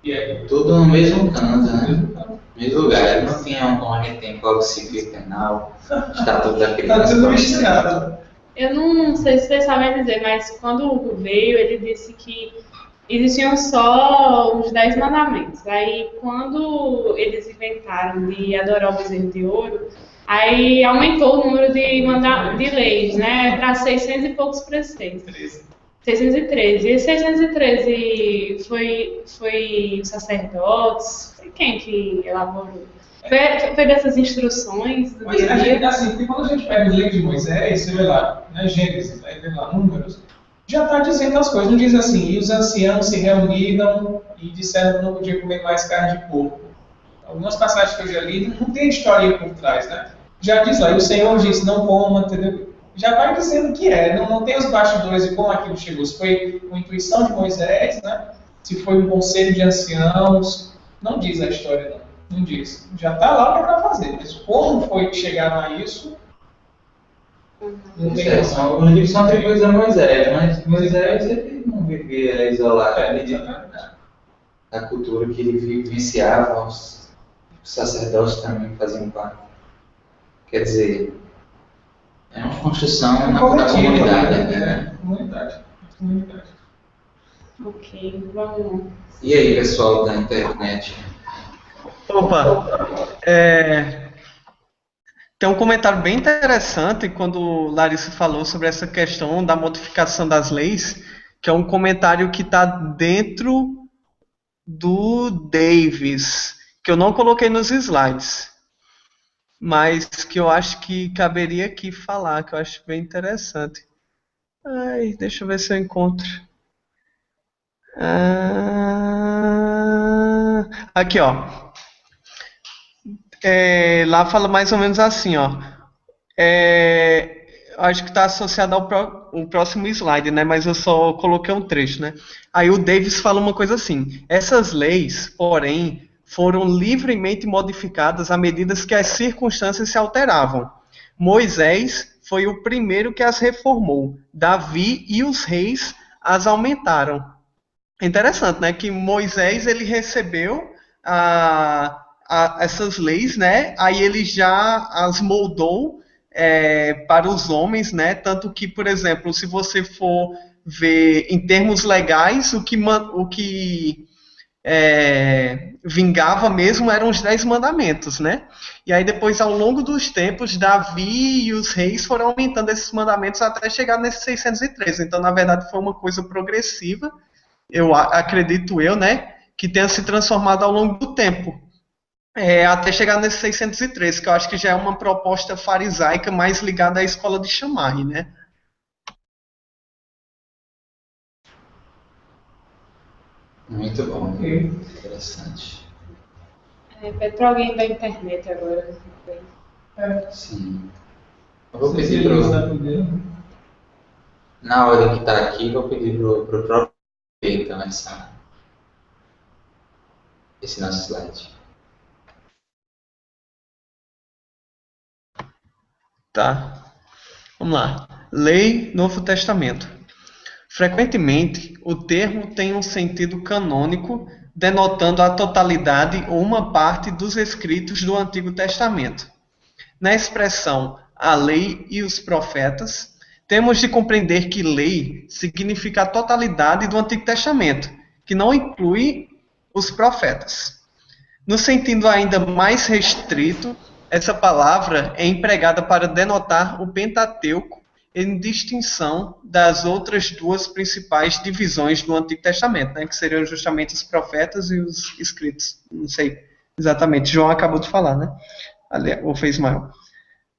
E aí? Tudo no mesmo canto, né? Mesmo lugar. Não tinha como a gente tem Código Civil Penal, Estatuto da Criança. Está tudo misturado. Eu não sei se vocês sabem dizer, mas quando o Hugo veio, ele disse que existiam só os 10 mandamentos. Aí, quando eles inventaram de adorar o bezerro de ouro, aí aumentou o número de leis, né, para 600 e poucos preceitos. 613. E 613 foi os sacerdotes? Foi quem que elaborou? Foi dessas instruções do dia a dia? Assim, porque quando a gente pega o livro de Moisés, você vê lá, né, Gênesis, aí vê lá, Números, já está dizendo as coisas. Não diz assim, e os anciãos se reuniram e disseram que não podia comer mais carne de porco. Algumas passagens que eu já li, não tem história por trás, né? Já diz lá, e o Senhor disse, não coma, entendeu? Já vai dizendo que não tem os bastidores de como aquilo chegou. Se foi uma intuição de Moisés, né? Se foi um conselho de anciãos, não diz a história, não. Não diz. Já está lá para fazer. Mas como foi que chegaram a isso? Não tem Alguns livros são atribuídos a Moisés, mas Moisés ele não vivia isolado da cultura que ele vivenciava, os sacerdotes também faziam parte. Quer dizer, é uma construção na comunidade. Né? Comunidade. Ok, vamos. E aí, pessoal da internet? Opa, tem um comentário bem interessante quando Larissa falou sobre essa questão da modificação das leis, que é um comentário que está dentro do Davis, que eu não coloquei nos slides, mas que eu acho que caberia aqui falar, que eu acho bem interessante. Deixa eu ver se eu encontro. Aqui, ó. Lá fala mais ou menos assim, ó. Acho que está associado ao próximo slide, né? Mas eu só coloquei um trecho, né? Aí o Davis fala uma coisa assim: essas leis, porém, foram livremente modificadas à medida que as circunstâncias se alteravam. Moisés foi o primeiro que as reformou. Davi e os reis as aumentaram. É interessante, né? Que Moisés ele recebeu essas leis, né? Aí ele já as moldou para os homens, né? Tanto que, por exemplo, se você for ver em termos legais, o que vingava mesmo eram os 10 mandamentos, né? E aí depois, ao longo dos tempos, Davi e os reis foram aumentando esses mandamentos até chegar nesses 613. Então, na verdade, foi uma coisa progressiva, acredito eu, né? Que tenha se transformado ao longo do tempo. Até chegar nesse 613, que eu acho que já é uma proposta farisaica mais ligada à escola de Shammai, né? Muito bom, interessante. Pede para alguém da internet agora. Sim. Eu vou pedir na hora que está aqui, vou pedir para o próprio então esse nosso slide. Tá. Vamos lá. Lei, Novo Testamento. Frequentemente, o termo tem um sentido canônico, denotando a totalidade ou uma parte dos escritos do Antigo Testamento. Na expressão a lei e os profetas, temos de compreender que lei significa a totalidade do Antigo Testamento, que não inclui os profetas. No sentido ainda mais restrito, essa palavra é empregada para denotar o Pentateuco em distinção das outras duas principais divisões do Antigo Testamento, né, que seriam justamente os profetas e os escritos. Não sei exatamente, João acabou de falar, né? Ou fez Ismael.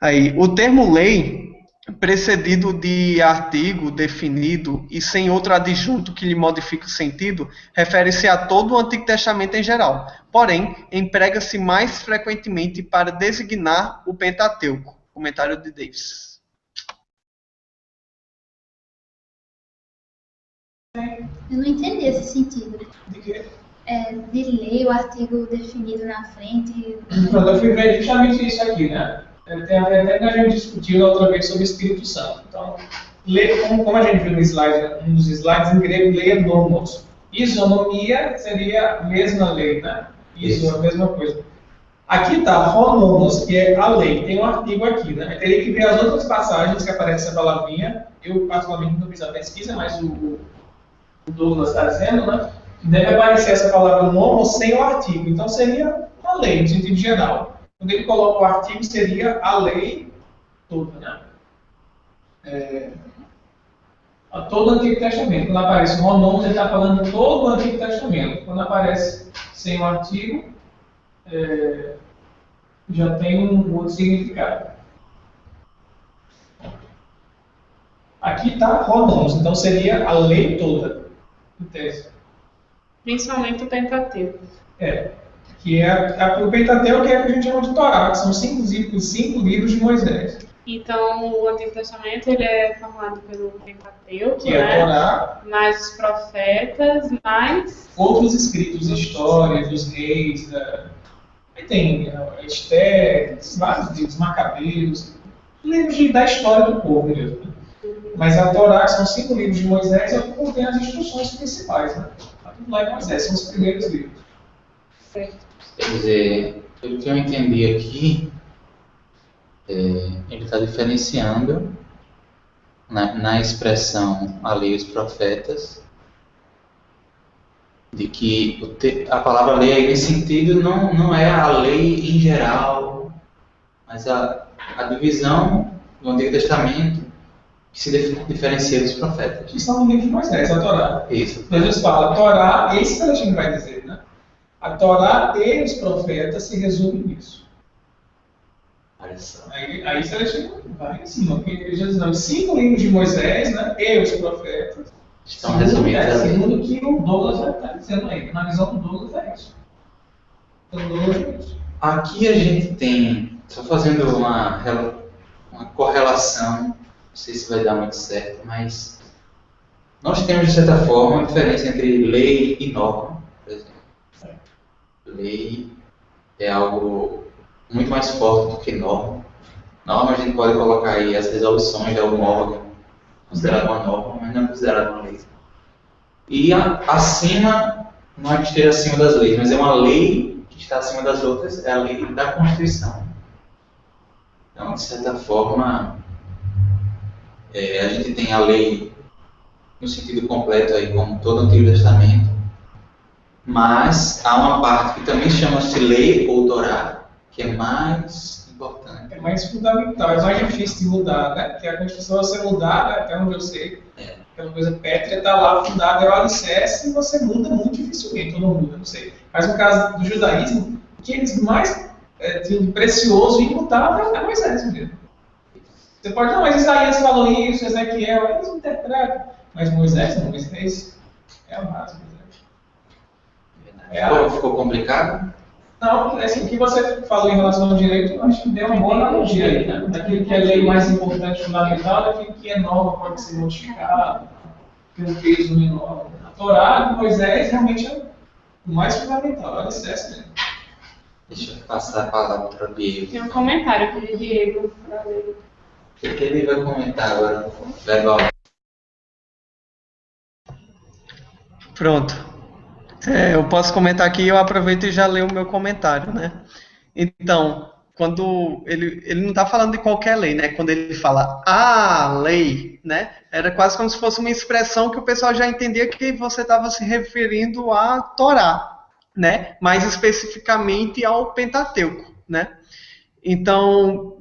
Aí, o termo lei, precedido de artigo definido e sem outro adjunto que lhe modifique o sentido, refere-se a todo o Antigo Testamento em geral. Porém, emprega-se mais frequentemente para designar o Pentateuco. Comentário de Davis. Eu não entendi esse sentido. De quê? De ler o artigo definido na frente. Pronto, eu fui ver justamente isso aqui, né? Tem a ver até que a gente discutiu outra vez sobre o Espírito Santo. Então, como a gente viu no slide, um dos slides, em grego, leia nomos. Isonomia seria a mesma lei, né? Isso é a mesma coisa. Aqui está honomos, que é a lei. Tem um artigo aqui, né? Eu teria que ver as outras passagens que aparece essa palavrinha. Eu, particularmente, não fiz a pesquisa, mas o Douglas está dizendo, né? Deve aparecer essa palavra nomo sem o artigo. Então, seria a lei, no sentido geral. Quando ele coloca o artigo, seria a lei toda, né? A todo o Antigo Testamento. Quando aparece o honomos, ele está falando de todo o Antigo Testamento. Quando aparece sem o artigo, já tem um outro significado. Aqui está honomos, então seria a lei toda. Em tese. Principalmente o Pentateuco. Que é o Pentateuco, que é o que a gente chama de Torá, que são cinco livros de Moisés. Então, o Antigo Testamento ele é formado pelo Pentateuco, Que é a Torá, mais os profetas, mais outros escritos, histórias dos reis, aí tem Esther, vários livros, Macabeus, livros da história do povo mesmo. Mas a Torá, que são 5 livros de Moisés, é o que contém as instruções principais, né? Está tudo lá em Moisés, são os primeiros livros. Quer dizer, pelo que eu entendi aqui, ele está diferenciando na expressão a lei e os profetas, de que a palavra lei aí nesse sentido não é a lei em geral, mas a divisão do Antigo Testamento que se diferencia dos profetas. Que são no livro de Moisés, a Torá. Isso. Jesus fala, a Torá, esse que a gente vai dizer, né? A Torá e os profetas se resumem nisso. Aí Celestino vai em cima, porque Jesus não, 5 livros de Moisés, né? E os profetas estão resumidos ali. Segundo o que o Douglas vai estar dizendo aí. Na visão do Douglas é isso. Então, Douglas é isso. Aqui a gente tem, só fazendo uma correlação, não sei se vai dar muito certo, mas nós temos, de certa forma, uma diferença entre lei e norma, por exemplo. Lei é algo muito mais forte do que norma. Norma a gente pode colocar aí as resoluções de algum órgão considerado uma norma, mas não é considerado uma lei. E acima, não é que esteja acima das leis, mas é uma lei que está acima das outras, é a lei da Constituição. Então, de certa forma, a gente tem a lei no sentido completo aí, como todo o Antigo Testamento, mas há uma parte que também chama-se lei ou Torá, que é mais importante. É mais fundamental, é mais difícil de mudar, né? Porque a Constituição, você mudar, né? Até onde eu sei, aquela coisa pétrea está lá fundada, é o alicerce, e você muda muito dificilmente, ou não muda, não sei. Mas no caso do judaísmo, o que eles mais tinham de precioso e imutável é Moisés mesmo. Você pode, não, mas Isaías falou isso, Ezequiel, eles interpretam. Mas Moisés não, Moisés é o máximo. Ficou complicado? Não, assim, o que você falou em relação ao direito, eu acho que deu uma boa analogia aí, né? Daquilo que é lei mais importante, fundamental, daquilo que é norma, pode ser modificado, tem um peso menor. A Torá de Moisés realmente é o mais fundamental, é o alicerce mesmo. Deixa eu passar a palavra para o Diego. Tem um comentário aqui do Diego. O que ele vai comentar agora? Verbal. Pronto. Eu posso comentar aqui, eu aproveito e já leio o meu comentário, né? Então, quando ele não está falando de qualquer lei, né? Quando ele fala a lei, né? Era quase como se fosse uma expressão que o pessoal já entendia que você estava se referindo à Torá, né? Mais especificamente ao Pentateuco, né? Então,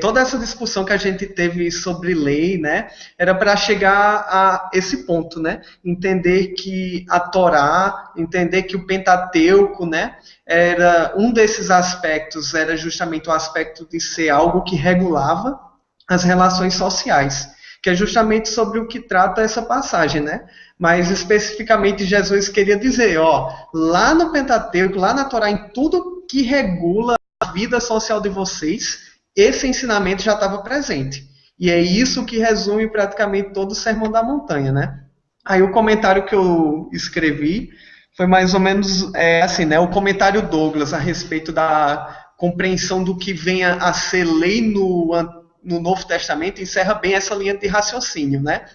toda essa discussão que a gente teve sobre lei, né, era para chegar a esse ponto, né, entender que a Torá, entender que o Pentateuco, né, era um desses aspectos, era justamente o aspecto de ser algo que regulava as relações sociais, que é justamente sobre o que trata essa passagem, né? Mas especificamente Jesus queria dizer, ó, lá no Pentateuco, lá na Torá, em tudo que regula a vida social de vocês, esse ensinamento já estava presente. E é isso que resume praticamente todo o Sermão da Montanha, né? Aí o comentário que eu escrevi foi mais ou menos assim, né? O comentário Douglas a respeito da compreensão do que venha a ser lei no Novo Testamento encerra bem essa linha de raciocínio, né?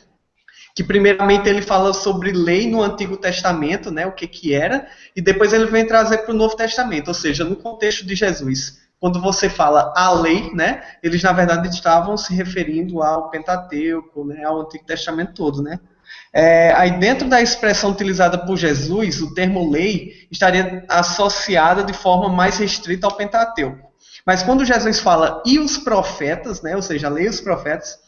Que primeiramente ele fala sobre lei no Antigo Testamento, né? O que era, e depois ele vem trazer para o Novo Testamento, ou seja, no contexto de Jesus. Quando você fala a lei, né, eles na verdade estavam se referindo ao Pentateuco, né, ao Antigo Testamento todo, né. Aí dentro da expressão utilizada por Jesus, o termo lei estaria associada de forma mais restrita ao Pentateuco. Mas quando Jesus fala e os profetas, né, ou seja, a lei e os profetas,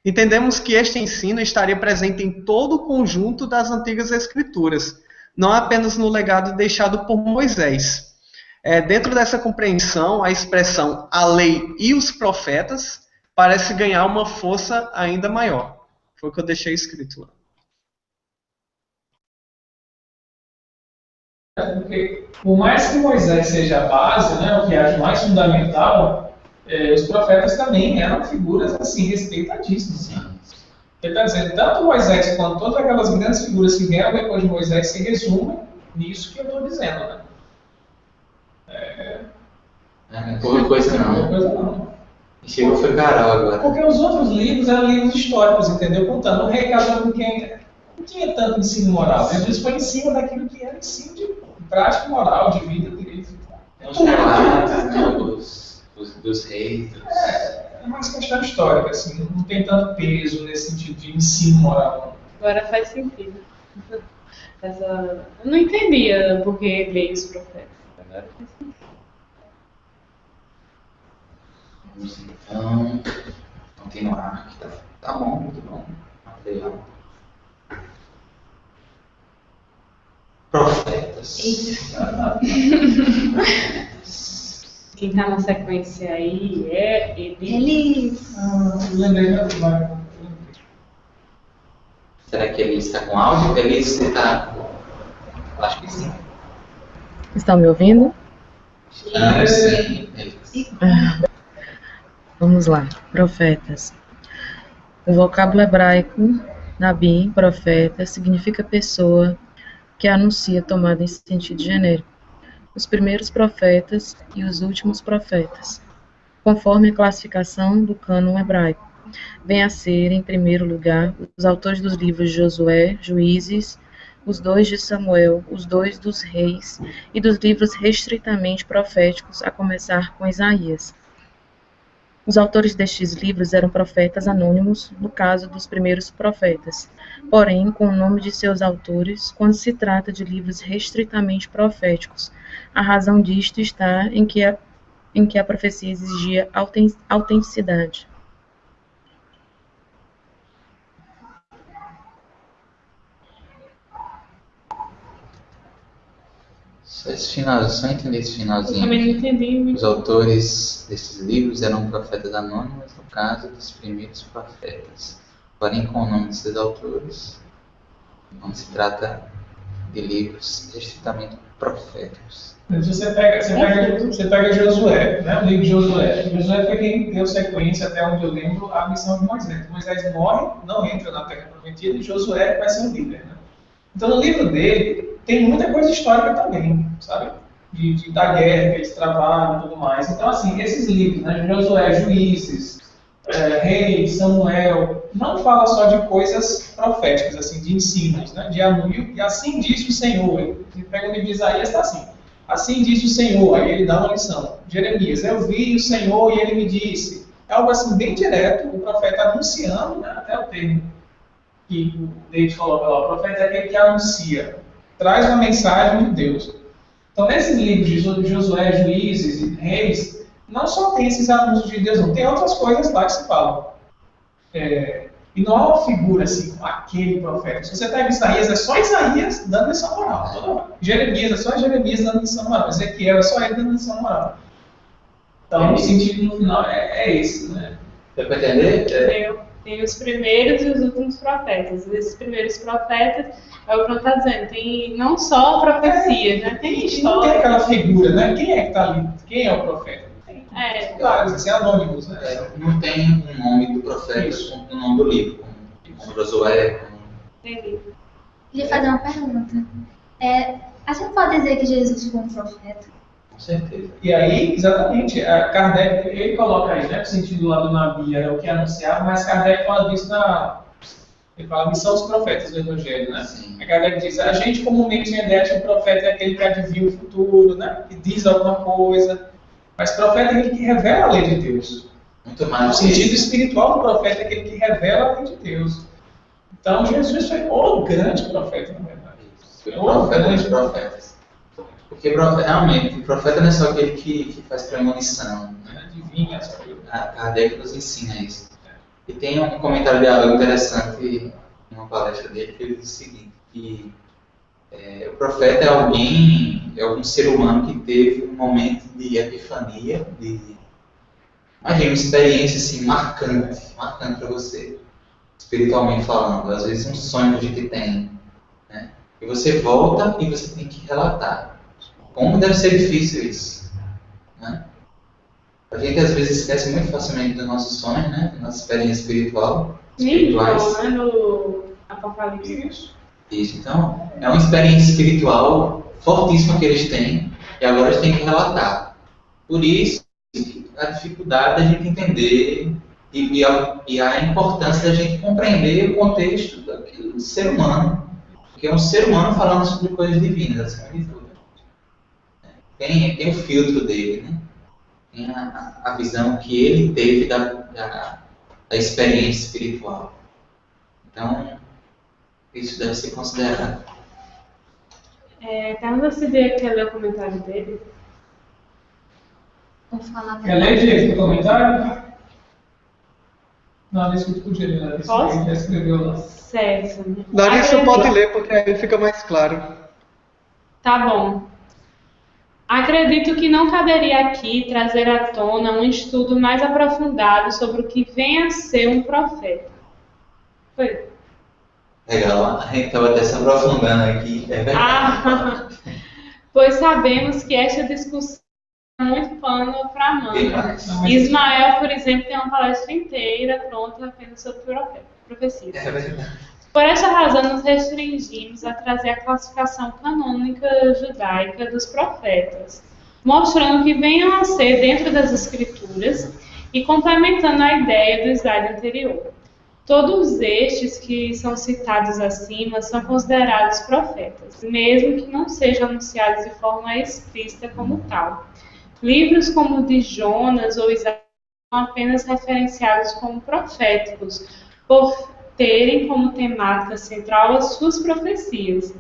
entendemos que este ensino estaria presente em todo o conjunto das antigas escrituras, não apenas no legado deixado por Moisés. Dentro dessa compreensão, a expressão a lei e os profetas parece ganhar uma força ainda maior. Foi o que eu deixei escrito lá. Porque, por mais que Moisés seja a base, né, o que é mais fundamental, os profetas também eram figuras assim, respeitadíssimas. Ele está dizendo, tanto Moisés quanto todas aquelas grandes figuras que vieram depois de Moisés se resumem nisso que eu estou dizendo, né? Pouca coisa não. E chegou foi Carol agora. Porque os outros livros eram livros históricos, entendeu? Contando. O rei casou com quem não tinha tanto ensino moral. Jesus foi em cima daquilo que era ensino de prática moral, de vida deles. Os relatos, né, dos reis. É mais questão histórica, assim. Não tem tanto peso nesse sentido de ensino moral. Agora faz sentido. Eu não entendia por que veio os profetas. Agora faz sentido. Vamos então continuar aqui. Tá bom, muito bom. Material. Profetas. Quem está na sequência aí é Eles. Lembrei da Marco. Será que ele está com áudio? Ele está. Acho que sim. Estão me ouvindo? Sim. Vamos lá. Profetas. O vocábulo hebraico, Nabi, profeta, significa pessoa que anuncia tomada em sentido genérico. Os primeiros profetas e os últimos profetas, conforme a classificação do cânon hebraico, vem a ser, em primeiro lugar, os autores dos livros de Josué, Juízes, os 2 de Samuel, os 2 dos Reis e dos livros restritamente proféticos, a começar com Isaías. Os autores destes livros eram profetas anônimos, no caso dos primeiros profetas, porém com o nome de seus autores, quando se trata de livros restritamente proféticos. A razão disto está em que a profecia exigia autenticidade. Só entender esse finalzinho. Eu também não entendi. Os autores desses livros eram profetas anônimos, no caso dos primeiros profetas. Porém, com o nome de seus autores, não se trata de livros estritamente proféticos. Você pega Josué, né? O livro de Josué. Josué foi quem deu sequência, até onde eu lembro, à missão de Moisés. Moisés morre, não entra na Terra Prometida, e Josué vai ser o líder, né? Então, no livro dele, tem muita coisa histórica também, sabe? Da guerra que eles travaram e tudo mais. Então, assim, esses livros, né? Josué, Juízes, Reis, Samuel, não fala só de coisas proféticas, assim, de ensinos, né? De anúncio, e assim diz o Senhor. Você pega o livro de Isaías, está assim. Assim diz o Senhor, aí ele dá uma lição. Jeremias, eu vi o Senhor e ele me disse. É algo assim bem direto, o profeta anunciando, né, até o termo que o David coloca lá, o profeta é aquele que anuncia, traz uma mensagem de Deus. Então, nesse livro de Josué, Juízes e Reis, não só tem esses anúncios de Deus, não, tem outras coisas lá que se falam. E não há uma figura assim, como aquele profeta. Se você pega Isaías, é só Isaías dando lição moral. Toda hora. Jeremias, é só Jeremias dando lição moral. Ezequiel, é só ele dando lição moral. Então, o sentido no final é esse, né? Deu para entender? Tem os primeiros e os últimos profetas. Esses primeiros profetas, é o que está dizendo, tem não só profecias, né? Tem história. Não tem aquela figura, né? Quem é que está ali? Quem é o profeta? Claro, assim, anônimos, né? Não tem um nome do profeta no nome do livro, como Josué. Entendi. Queria fazer uma pergunta. A gente pode dizer que Jesus foi um profeta? Com certeza. E aí, exatamente, Kardec, ele coloca aí, né? O sentido lá do Nabi era o que anunciava, mas Kardec fala disso ele fala missão dos profetas do Evangelho, né? Sim. A Kardec diz, a gente comumente tem a ideia de que o profeta é aquele que adivinha o futuro, né? Que diz alguma coisa. Mas profeta é aquele que revela a lei de Deus. Muito mais. O sentido espiritual do profeta é aquele que revela a lei de Deus. Então, Jesus foi o grande profeta, na verdade. Foi o profeta dos profetas. Porque realmente, o profeta não é só aquele que faz premonição. Adivinha as coisas. Kardec nos ensina isso. E tem um comentário de Aleu interessante em uma palestra dele que ele diz o seguinte, que o profeta é algum ser humano que teve um momento de epifania, imagina, uma experiência assim, marcante para você, espiritualmente falando. Às vezes um sonho que a gente tem, né? E você volta e você tem que relatar. Como deve ser difícil isso, né? A gente às vezes esquece muito facilmente dos nossos sonhos, né? Da nossa experiência espirituais. Né? No Apocalipse. Isso, então, é uma experiência espiritual fortíssima que eles têm, e agora eles têm que relatar. Por isso, a dificuldade da gente entender e a importância da gente compreender o contexto do ser humano. Porque é um ser humano falando sobre coisas divinas, acima de tudo. Tem o filtro dele, né? Tem a visão que ele teve da experiência espiritual. Então, isso deve ser considerado. Pergunta se Diego quer ler o comentário dele. Vou falar Quer ler, Diego, o comentário? Não, Larissa, tu podia ler, Larissa. Posso? Ele já escreveu lá. Certo. Larissa pode ler, porque aí fica mais claro. Tá bom. Acredito que não caberia aqui trazer à tona um estudo mais aprofundado sobre o que vem a ser um profeta. Foi. Legal, a gente estava até se aprofundando aqui. É verdade. Pois sabemos que esta discussão é muito pano para manga. Demais. Ismael, por exemplo, tem uma palestra inteira pronta apenas sobre profecias. É verdade. Por essa razão, nos restringimos a trazer a classificação canônica judaica dos profetas, mostrando que venham a ser dentro das escrituras e complementando a ideia do slide anterior. Todos estes que são citados acima são considerados profetas, mesmo que não sejam anunciados de forma explícita como tal. Livros como o de Jonas ou Isaías são apenas referenciados como proféticos, por terem como temática central as suas profecias.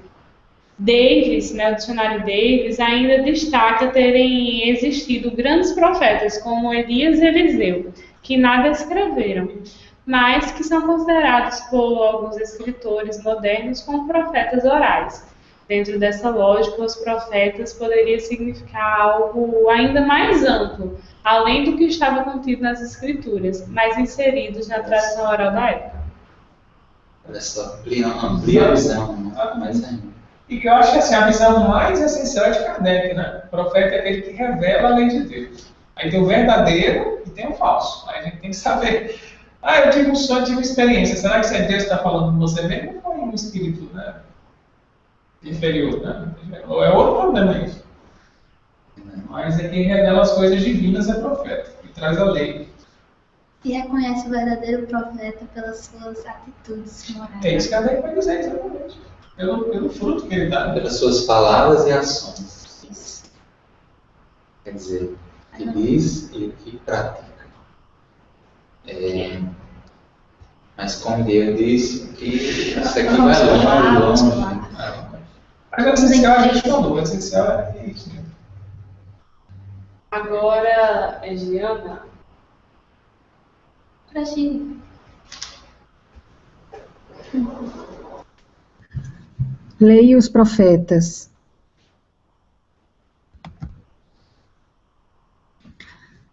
Davis, o dicionário Davis, ainda destaca terem existido grandes profetas como Elias e Eliseu, que nada escreveram, mas que são considerados por alguns escritores modernos como profetas orais. Dentro dessa lógica, os profetas poderiam significar algo ainda mais amplo, além do que estava contido nas escrituras, mas inseridos na tradição oral da época. Olha só, amplia a visão, mas ainda. E que eu acho que assim, a visão mais essencial é de Kardec, né? O profeta é aquele que revela a lei de Deus. Aí tem o verdadeiro e tem o falso. Aí a gente tem que saber. Eu tive um sonho, tive uma experiência. Será que se é Deus que está falando com você mesmo ou foi um espírito, né? Inferior, né? Ou é outro problema isso. Mas é quem revela as coisas divinas é profeta, que traz a lei. E reconhece o verdadeiro profeta pelas suas atitudes morais. É isso que a lei vai dizer, exatamente. Pelo fruto que ele dá. Pelas suas palavras e ações. Isso. Quer dizer, que diz e que pratica. Mas como Deus disse, que isso aqui vai longe. Mas o essencial a gente falou, o essencial é isso. Agora é Giana. Pra gente. Leia os profetas.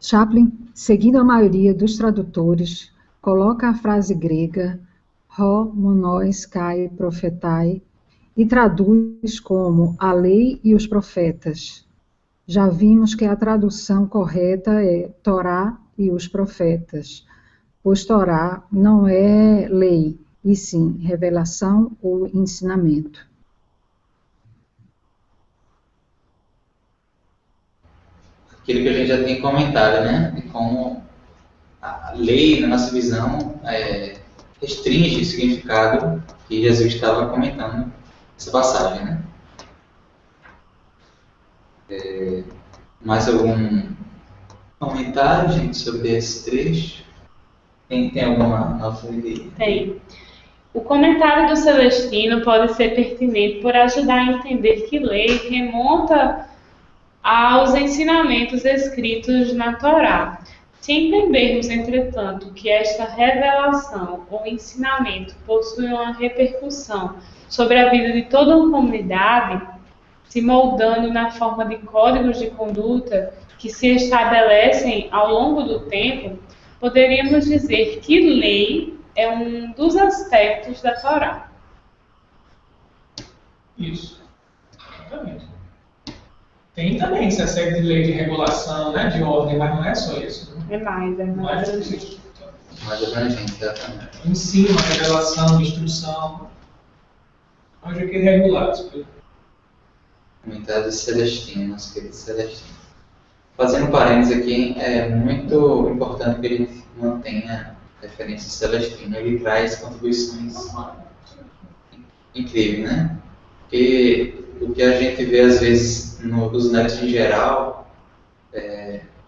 Chaplin, seguindo a maioria dos tradutores, coloca a frase grega ho monois kai profetai e traduz como a lei e os profetas. Já vimos que a tradução correta é Torá e os profetas, pois Torá não é lei, e sim revelação ou ensinamento. Aquilo que a gente já tem comentado, né? De como a lei, na nossa visão, restringe o significado que Jesus estava comentando nessa passagem, né? Mais algum comentário, gente, sobre esse trecho? Tem alguma nova ideia? Tem. O comentário do Celestino pode ser pertinente por ajudar a entender que lei remonta aos ensinamentos escritos na Torá. Se entendermos, entretanto, que esta revelação ou ensinamento possui uma repercussão sobre a vida de toda uma comunidade, se moldando na forma de códigos de conduta que se estabelecem ao longo do tempo, poderíamos dizer que lei é um dos aspectos da Torá. Isso. Exatamente. Tem também esse aspecto de lei de regulação, né, de ordem, mas não é só isso. Né? É mais Mais abrangente, exatamente. Ensino, revelação, instrução. Onde é que ele regular as coisas? Comentário de Celestino, nosso querido Celestino. Fazendo parênteses aqui, é muito importante que ele mantenha referência a Celestino. Ele traz contribuições incríveis, né? Porque o que a gente vê às vezes nos netos em geral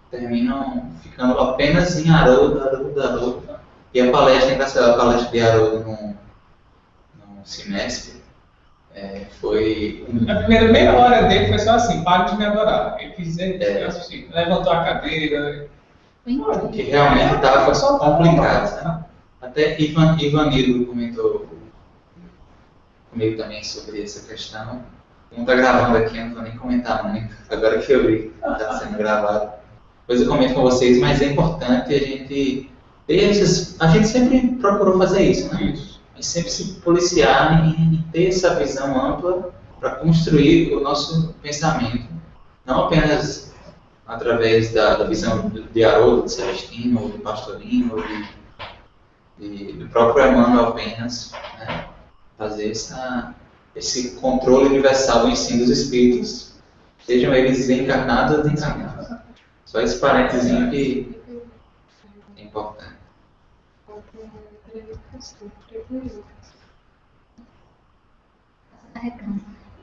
terminam ficando apenas em Haroldo. E a palestra, engraçada, a palestra de Haroldo no semestre, foi... A primeira meia hora dele foi só assim, pare de me adorar. Ele quis dizer, assim, levantou a cadeira. Que realmente estava complicado, né? Até Ivanildo comentou comigo também sobre essa questão. Não está gravando aqui, não vou nem comentar muito, agora que eu vi que está sendo gravado. Depois eu comento com vocês, mas é importante a gente ter esses... A gente sempre procurou fazer isso, né? Isso. A gente sempre se policiar em ter essa visão ampla para construir o nosso pensamento. Não apenas através da visão de Haroldo, de Celestino, ou de Pastorino, ou do próprio Emmanuel apenas, né? Fazer esse controle universal do ensino dos espíritos, sejam eles encarnados ou desencarnados. Só esse parênteses que é importante.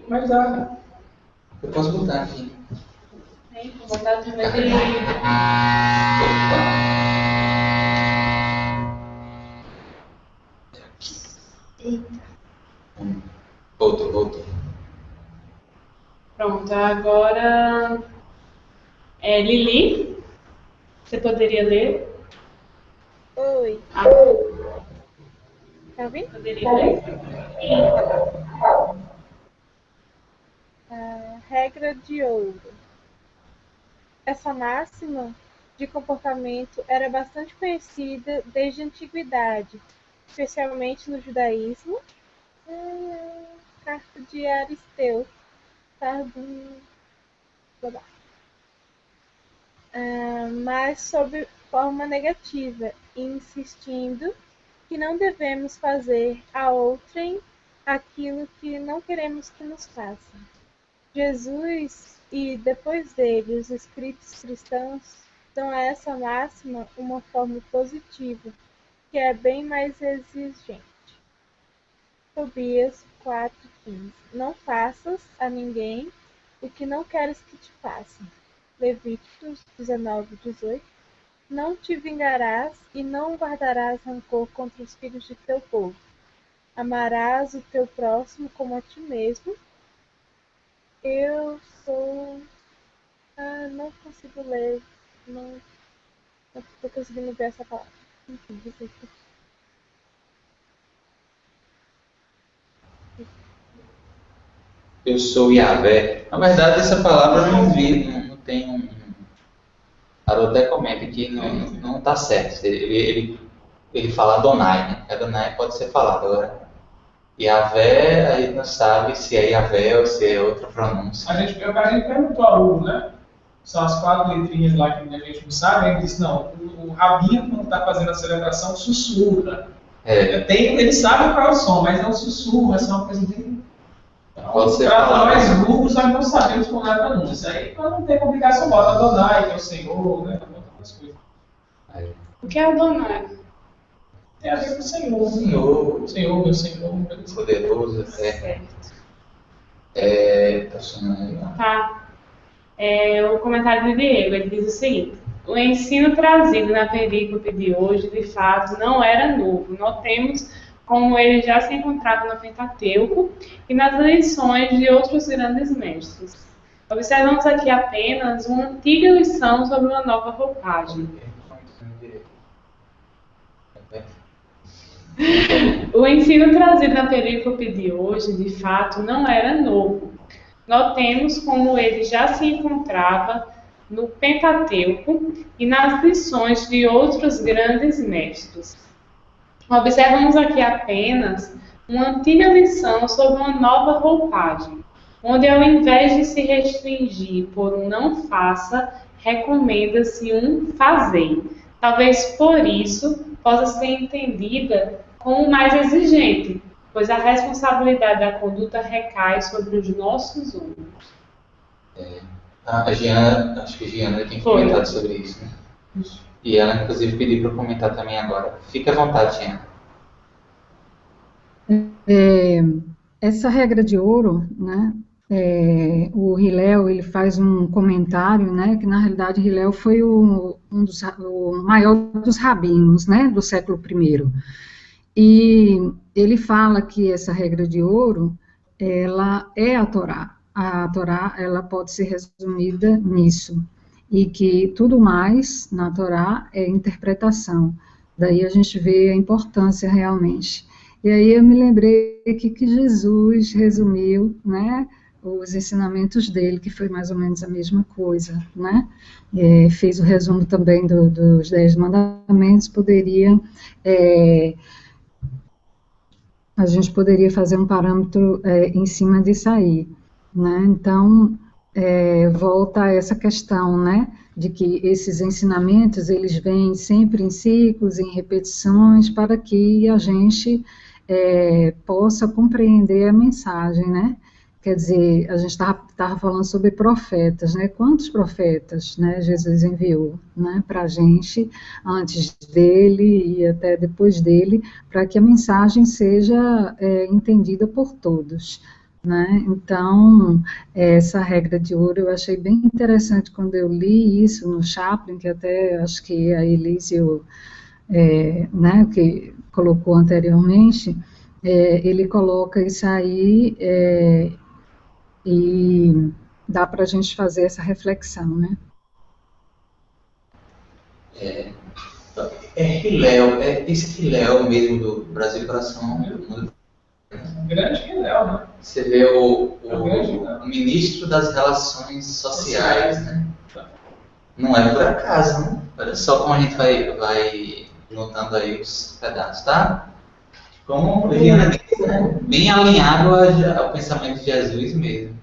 Mas dá. Eu posso botar aqui. Vou botar também de... Voltou. Pronto, agora Lili, você poderia ler? Oi. Tá ouvindo? Poderia ler? Regra de ouro. Essa máxima de comportamento era bastante conhecida desde a antiguidade, especialmente no judaísmo. Carta de Aristeu. Mas sob forma negativa, insistindo que não devemos fazer a outrem aquilo que não queremos que nos façam. Jesus e, depois dele, os escritos cristãos dão a essa máxima uma forma positiva, que é bem mais exigente. Tobias 4,15. Não faças a ninguém o que não queres que te façam. Levíticos 19:18. Não te vingarás e não guardarás rancor contra os filhos de teu povo. Amarás o teu próximo como a ti mesmo. Eu sou... não consigo ler. Não estou conseguindo ver essa palavra. Enfim, isso aqui. Eu sou Yahvé. Na verdade, essa palavra eu não vi, não tem um... Haroldo até comenta que não está certo. Ele fala Adonai, né? Adonai pode ser falado agora. Yahvé, a gente não sabe se é Yahvé ou se é outra pronúncia. A gente perguntou a Hugo, né? São as 4 letrinhas lá que a gente não sabe. Ele disse, não, o rabino, quando está fazendo a celebração, sussurra. Ele sabe qual é o som, mas não sussurra, essa é uma coisa bem... Para nós, grupos, nós não sabemos como é a pronúncia. Aí, para não ter complicação, bota Adonai, que é o Senhor, né? Outras coisas. O que é Adonai? É a ver com o Senhor. Senhor, meu Senhor. Poderoso, Certo. Tá sonando aí, ó. Tá. O comentário de Diego, ele diz o seguinte: o ensino trazido na perícope de hoje, de fato, não era novo. Notemos como ele já se encontrava no Pentateuco e nas lições de outros grandes mestres. Observamos aqui apenas uma antiga lição sobre uma nova roupagem. O ensino trazido na perícope de hoje, de fato, não era novo. Notemos como ele já se encontrava no Pentateuco e nas lições de outros grandes mestres. Observamos aqui apenas uma antiga lição sobre uma nova roupagem, onde ao invés de se restringir por um não faça, recomenda-se um fazei. Talvez por isso possa ser entendida como mais exigente, pois a responsabilidade da conduta recai sobre os nossos ombros. A Giana, acho que a Giana tem comentado sobre isso, né? E ela, inclusive, pediu para comentar também agora. Fique à vontade, Giana. Essa regra de ouro, né? O Hillel, ele faz um comentário, né? Que na realidade Hillel foi o maior dos rabinos, né? Do século I. E ele fala que essa regra de ouro, ela é a Torá. A Torá, ela pode ser resumida nisso. E que tudo mais na Torá é interpretação. Daí a gente vê a importância realmente. E aí eu me lembrei que Jesus resumiu, né, os ensinamentos dele, que foi mais ou menos a mesma coisa, né? Fez o resumo também dos 10 mandamentos. A gente poderia fazer um parâmetro em cima disso aí, né? Então, volta a essa questão, né, de que esses ensinamentos, eles vêm sempre em ciclos, em repetições, para que a gente possa compreender a mensagem, né? Quer dizer, a gente estava falando sobre profetas, né? Quantos profetas, né, Jesus enviou, né, para a gente, antes dele e até depois dele, para que a mensagem seja entendida por todos, né? Então, essa regra de ouro eu achei bem interessante quando eu li isso no Chaplin, que até acho que a Elísio, né, que colocou anteriormente, ele coloca isso aí e dá para a gente fazer essa reflexão, né? Hillel, esse Hillel mesmo do Brasil Coração. Grande Hillel, né? Você vê o ministro das Relações Sociais, né? Não é por acaso, né? Olha só como a gente vai notando aí os pedaços, tá? Como o Giana disse, né? Bem alinhado ao pensamento de Jesus mesmo.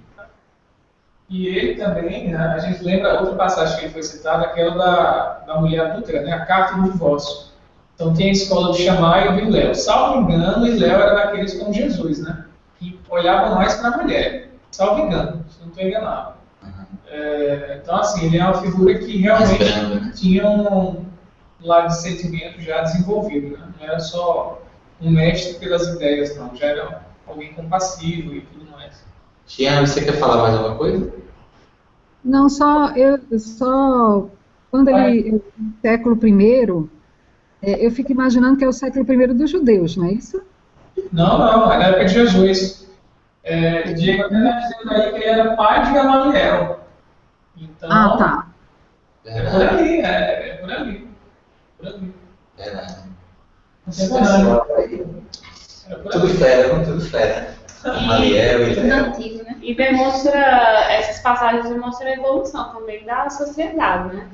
E ele também, né, a gente lembra outra passagem que ele foi citada, aquela da mulher adúltera, né? A carta do divórcio. Então tem a escola de Shammai e de Hillel. Salvo engano, Hillel era daqueles como Jesus, né? Que olhava mais para a mulher. Salvo engano, se não estou enganado. Então, assim, ele é uma figura que realmente tinha um lado de sentimento já desenvolvido, né? Não era só um mestre pelas ideias, não. Já era alguém compassivo e tudo mais. Tiana, você quer falar mais alguma coisa? Não, só quando ele, século I, eu fico imaginando que é o século I dos judeus, não é isso? Não, é na época de Jesus. Diego até está dizendo aí que ele era pai de Gamaliel. Então, Tá. É por ali, é por ali. Verdade. Não tem nada. Tudo fera. Gamaliel e Tudo Léo. antigo, né? E essas passagens demonstram a evolução também da sociedade, né?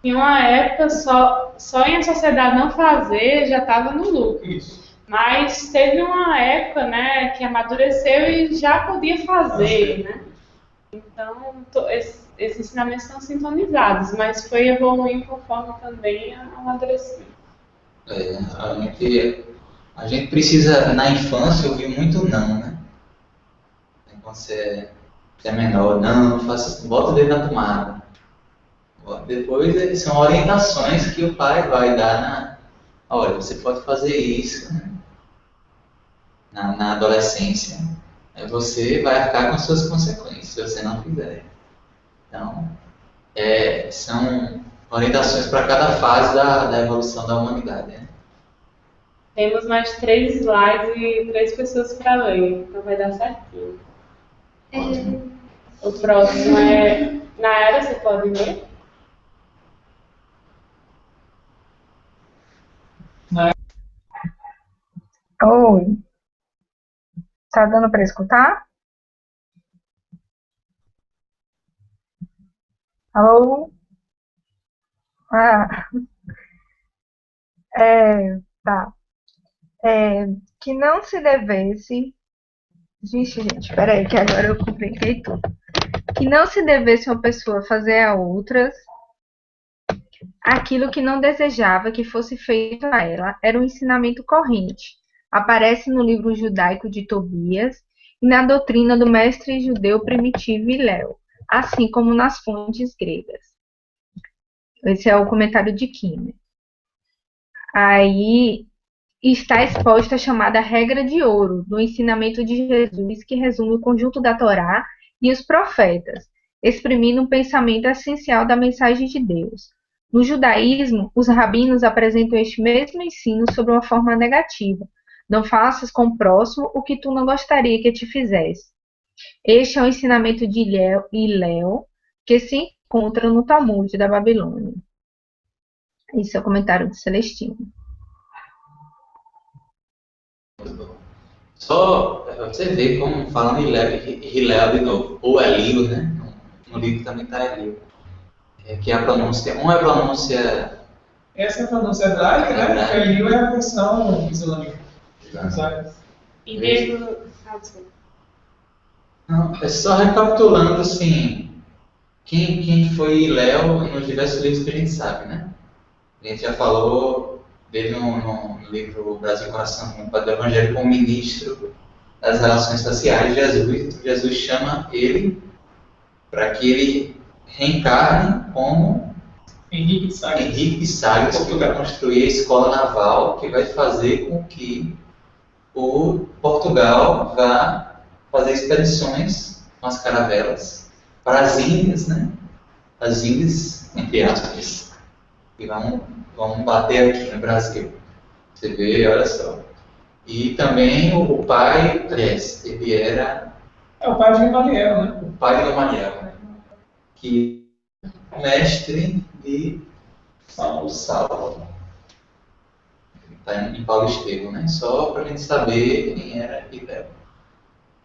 Em uma época, só em a sociedade não fazer, já estava no lucro. Isso. Mas teve uma época, né, que amadureceu e já podia fazer, né? Então, esses ensinamentos estão sintonizados, mas foi evoluindo conforme também amadureceu. A gente precisa, na infância, ouvir muito não, né? Quando você é menor, não faça, bota o dedo na tomada. Depois são orientações que o pai vai dar olha, você pode fazer isso, né? Na adolescência. Aí você vai arcar com as suas consequências, se você não fizer. Então, são orientações para cada fase da evolução da humanidade, né? Temos mais 3 slides e 3 pessoas para ler, então vai dar certinho. O próximo é Nayara, você pode ler? Oi. Tá dando para escutar? Alô? Tá. Que não se devesse... Gente, peraí, que agora eu compliquei tudo. Que não se devesse uma pessoa fazer a outras aquilo que não desejava que fosse feito a ela era um ensinamento corrente. Aparece no livro judaico de Tobias e na doutrina do mestre judeu primitivo Hillel, assim como nas fontes gregas. Esse é o comentário de Kimmer. Aí está exposta a chamada regra de ouro do ensinamento de Jesus, que resume o conjunto da Torá e os profetas, exprimindo um pensamento essencial da mensagem de Deus. No judaísmo, os rabinos apresentam este mesmo ensino sob uma forma negativa. Não faças com o próximo o que tu não gostaria que te fizesse. Este é o ensinamento de Hillel, que se encontra no Talmud da Babilônia. Esse é o comentário de Celestino. Só você vê como falando Hillel de novo, ou Elio, né? No livro também está Elio. Que é a pronúncia, uma é a pronúncia... Essa é a pronúncia hebraica, né? Elio é a versão islâmica. E Diego... Não, só recapitulando, assim, quem foi Hillel nos diversos livros que a gente sabe, né? A gente já falou dele no livro Brasil Coração do Evangelho como ministro das relações sociais de Jesus chama ele para que ele reencarne como Henrique de Sagres, que vai construir a escola naval que vai fazer com que o Portugal vá fazer expedições com as caravelas para as Índias, né? As Índias, entre aspas, que vão bater aqui no Brasil. Você vê, olha só. E também o pai, ele era... o pai de Gamaliel, né? O pai de Gamaliel, né? Que é mestre de Saulo. Está em Paulo Estevam, né? Só para a gente saber quem era Hillel.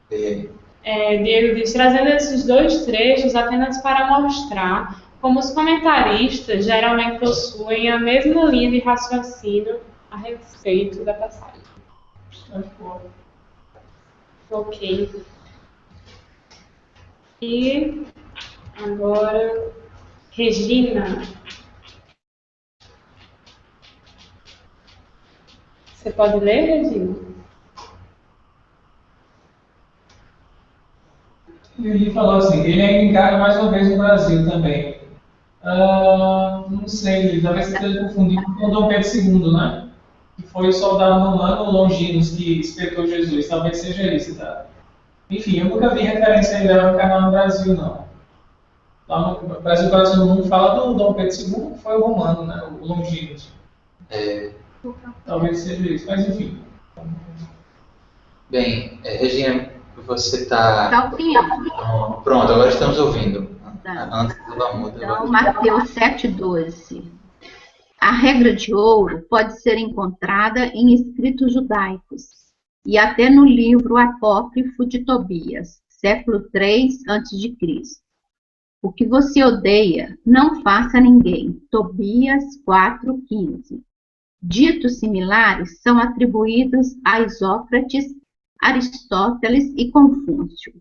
Diego diz, trazendo esses 2 trechos apenas para mostrar como os comentaristas geralmente possuem a mesma linha de raciocínio a respeito da passagem. Ok. E agora, Regina. Você pode ler, Regina? Ele falou assim, ele ainda encarna mais uma vez no Brasil também. Não sei, talvez você esteja confundindo com Dom Pedro II, né? Que foi o soldado romano Longinos que espetou Jesus. Talvez seja isso, tá? Enfim, eu nunca vi referência a ele encarnar no Brasil, não. Lá no Brasil, Coração do Mundo fala do Dom Pedro II, que foi o romano, né? O Longínquo. Talvez seja isso, mas enfim. Bem, Regina, você está... Está ouvindo? Pronto, agora estamos ouvindo. Tá. Antes do muda. Então, Mateus 7,12. A regra de ouro pode ser encontrada em escritos judaicos e até no livro apócrifo de Tobias, século 3 a.C. O que você odeia, não faça a ninguém. Tobias 4,15. Ditos similares são atribuídos a Isócrates, Aristóteles e Confúcio.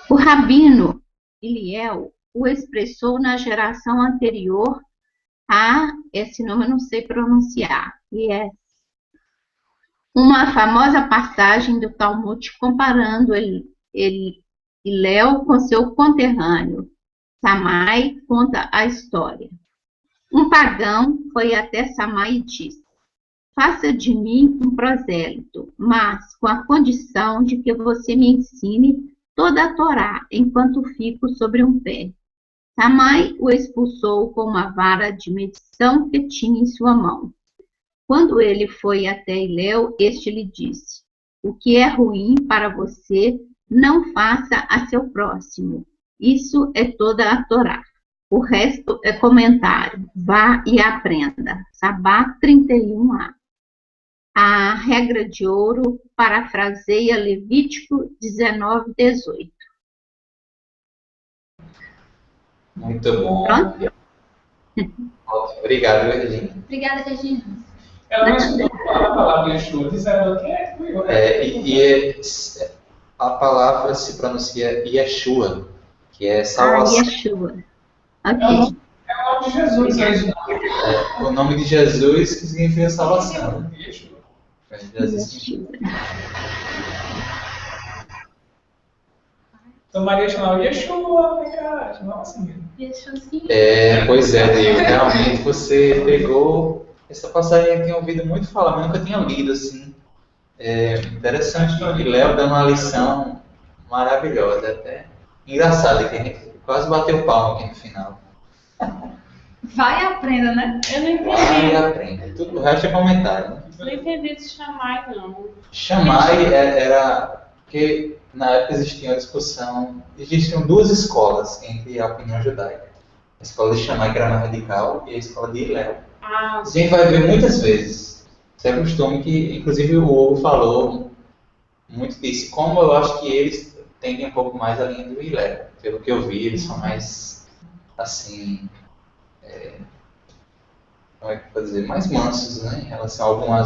O rabino Iliel o expressou na geração anterior a, esse nome eu não sei pronunciar, uma famosa passagem do Talmud comparando Hillel com seu conterrâneo. Samai conta a história. Um pagão foi até Samai e disse: faça de mim um prosélito, mas com a condição de que você me ensine toda a Torá enquanto fico sobre um pé. Samai o expulsou com uma vara de medição que tinha em sua mão. Quando ele foi até Hillel, este lhe disse: o que é ruim para você, não faça a seu próximo. Isso é toda a Torá. O resto é comentário. Vá e aprenda. Sabá 31a. A regra de ouro parafraseia Levítico 19:18. Muito bom. Pronto? Obrigado, Regina. Obrigada, Regina. Ela mencionou a palavra Yeshua, diz ela que a palavra se pronuncia Yeshua, que é salvação. Yeshua. É o nome de Jesus, o nome de Jesus que significa salvação. Yeshua. Jesus. Então Maria chamava Yeshua, vem cá, chamava assim. Pois é, Diego, realmente você pegou essa passagem que eu tinha ouvido muito falar, mas nunca tinha lido assim. Interessante, e Léo dando uma lição maravilhosa, até engraçado, que a gente quase bateu palma aqui no final. Vai e aprenda, né? Eu não entendi. Vai e aprenda. Tudo o resto é comentário, né? Não entendi de Shammai, não. Shammai era porque na época existia uma discussão, existiam duas escolas entre a opinião judaica. A escola de Shammai, que era mais radical, e a escola de Hillel. A gente vai ver muitas vezes. Isso é costume que, inclusive, o Hugo falou muito disso. Como eu acho que eles tendem um pouco mais a linha do Hillel. Pelo que eu vi, eles são mais, assim, como é que eu vou dizer, mais mansos, né? Em relação a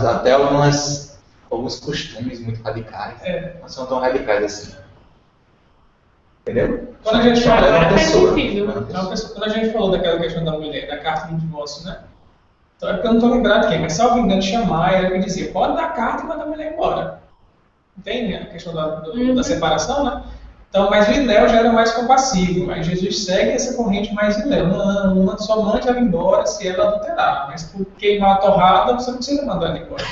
alguns costumes muito radicais. Não são tão radicais assim. Entendeu? Quando a gente fala Quando a gente falou daquela questão da mulher, da carta de divórcio, né? Então é porque eu não estou lembrado quem, mas salvo engano, Shammai, era que dizia: pode dar carta e mandar a mulher embora. Entende a questão da separação, né? Então, mas o Hillel já era mais compassivo, mas Jesus segue essa corrente mais Hillel. Não, só mande ela embora se ela adulterar, mas por queimar a torrada, você não precisa mandar ela embora.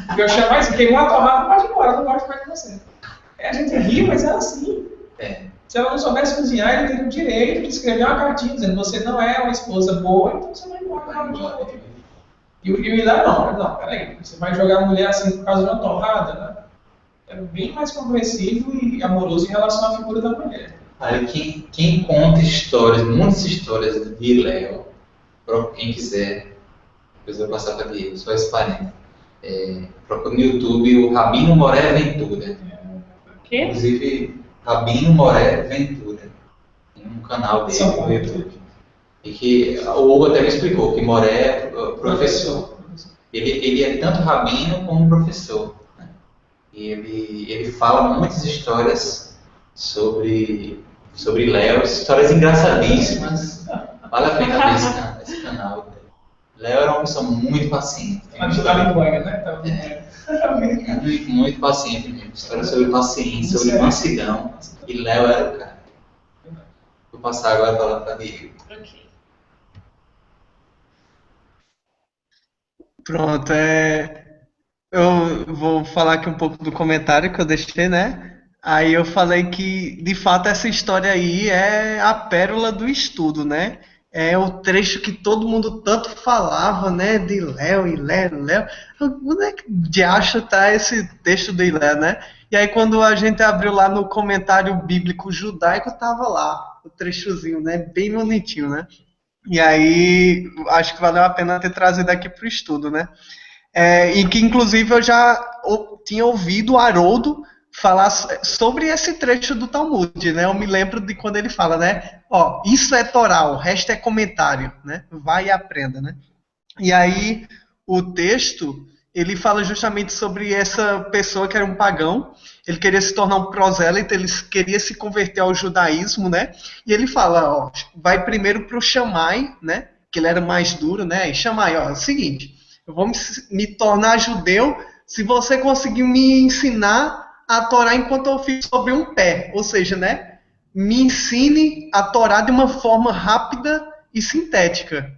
Porque o Shammai, se queimar a torrada, pode ir embora, não gosto mais de você. A gente ri, mas é assim. Se ela não soubesse cozinhar, ele teria o direito de escrever uma cartinha dizendo: você não é uma esposa boa, então você vai embora. E o Hillel não, peraí, você vai jogar a mulher assim por causa de uma torrada, né? É bem mais compreensivo e amoroso em relação à figura da mulher. Aí quem conta histórias, muitas histórias de Hillel, para quem quiser, depois eu vou passar para Diego, só esse parente. Procura no YouTube o Rabino Moré Ventura. Inclusive, Rabino Moré Ventura. Tem um canal dele no YouTube. E que o Hugo até me explicou que Moré é professor. Ele é tanto rabino como professor. Né? E ele fala muitas histórias sobre Léo, histórias engraçadíssimas. Vale a pena ver esse canal. Léo era uma pessoa muito paciente. Muito paciente mesmo. Histórias sobre paciência, sobre mansidão. E Léo era o cara. Vou passar agora a palavra para Diego. Pronto, eu vou falar aqui um pouco do comentário que eu deixei, né? Aí eu falei que, de fato, essa história aí é a pérola do estudo, né? É o trecho que todo mundo tanto falava, né? De Léo e Léo, Léo. Onde é que de acho tá esse texto de Léo, né? E aí quando a gente abriu lá no comentário bíblico judaico, tava lá o trechozinho, né? Bem bonitinho, né? E aí acho que valeu a pena ter trazido aqui para o estudo, né? E que inclusive eu já tinha ouvido o Haroldo falar sobre esse trecho do Talmud, né? Eu me lembro de quando ele fala, né? Ó, isso é Torá, o resto é comentário, né? Vai e aprenda, né? E aí o texto, ele fala justamente sobre essa pessoa que era um pagão, ele queria se tornar um prosélito, ele queria se converter ao judaísmo, né? E ele fala, ó, vai primeiro para o Shammai, né? Que ele era mais duro, né? E Shammai, ó, é o seguinte, eu vou me tornar judeu se você conseguir me ensinar a Torá enquanto eu fico sobre um pé. Ou seja, né? Me ensine a Torá de uma forma rápida e sintética.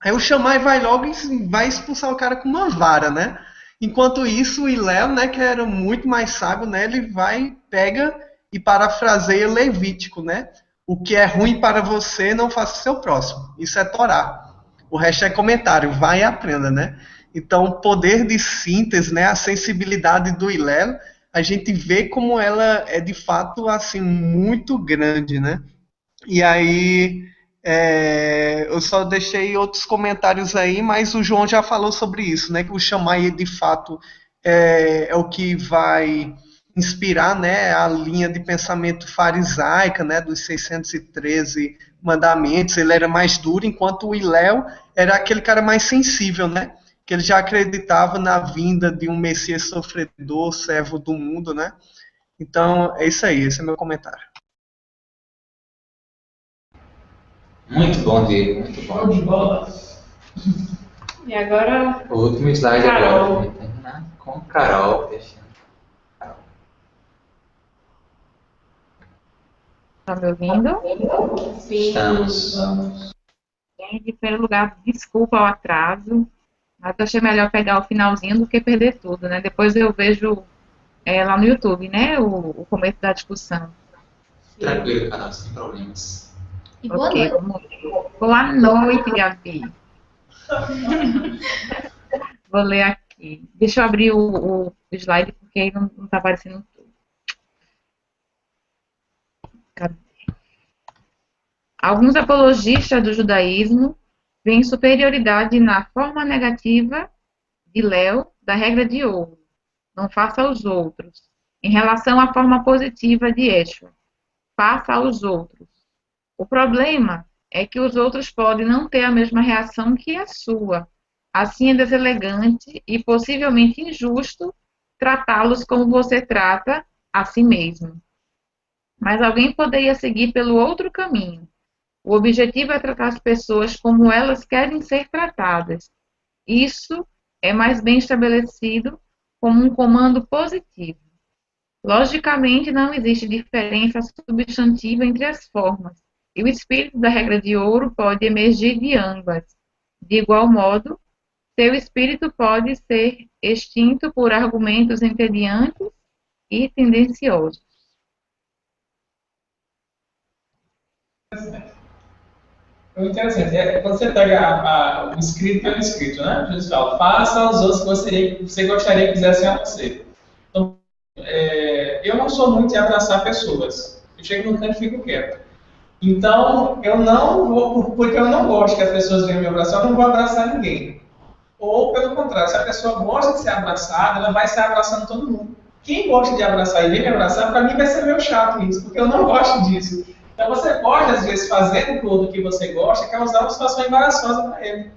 Aí o Shammai vai logo e vai expulsar o cara com uma vara, né? Enquanto isso, o Hillel, né, que era muito mais sábio, né, ele vai, pega e parafraseia Levítico, né? O que é ruim para você, não faça o seu próximo. Isso é Torá. O resto é comentário, vai e aprenda, né? Então, o poder de síntese, né, a sensibilidade do Hillel, a gente vê como ela é de fato assim muito grande, né? E aí eu só deixei outros comentários aí, mas o João já falou sobre isso, né? Que o Shammai de fato é o que vai inspirar, né, a linha de pensamento farisaica, né, dos 613 mandamentos. Ele era mais duro, enquanto o Hillel era aquele cara mais sensível, né? Que ele já acreditava na vinda de um Messias sofredor, servo do mundo, né? Então, é isso aí, esse é meu comentário. Muito bom, Diego, muito bom. Show de bola. E agora, O último slide Carol. agora, vamos terminar com Carol. Tá me ouvindo? sim, Estamos. Em primeiro lugar, desculpa o atraso, mas eu achei melhor pegar o finalzinho do que perder tudo, né? Depois eu vejo lá no YouTube, né? O começo da discussão. Tranquilo, Carol, sem problemas. E boa Ok, noite. vamos lá. Boa noite, Gabi. Vou ler aqui. Deixa eu abrir o slide, porque aí não está aparecendo tudo. Cadê? Alguns apologistas do judaísmo veem superioridade na forma negativa de Léo da regra de ouro, não faça aos outros, em relação à forma positiva de Yeshua, faça aos outros. O problema é que os outros podem não ter a mesma reação que a sua. Assim é deselegante e possivelmente injusto tratá-los como você trata a si mesmo. Mas alguém poderia seguir pelo outro caminho. O objetivo é tratar as pessoas como elas querem ser tratadas. Isso é mais bem estabelecido como um comando positivo. Logicamente, não existe diferença substantiva entre as formas, e o espírito da regra de ouro pode emergir de ambas. De igual modo, seu espírito pode ser extinto por argumentos entediantes e tendenciosos. O interessante é quando você pega o escrito pelo escrito, né? Jesus fala, faça aos outros que você gostaria que fizessem a você. Então, eu não sou muito de abraçar pessoas. Eu chego no canto e fico quieto. Então, eu não vou, porque eu não gosto que as pessoas venham me abraçar, eu não vou abraçar ninguém. Ou, pelo contrário, se a pessoa gosta de ser abraçada, ela vai ser abraçando todo mundo. Quem gosta de abraçar e vem me abraçar, para mim vai ser meio chato isso, porque eu não gosto disso. Então você pode, às vezes, fazer tudo que você gosta, causar uma situação embaraçosa para ele.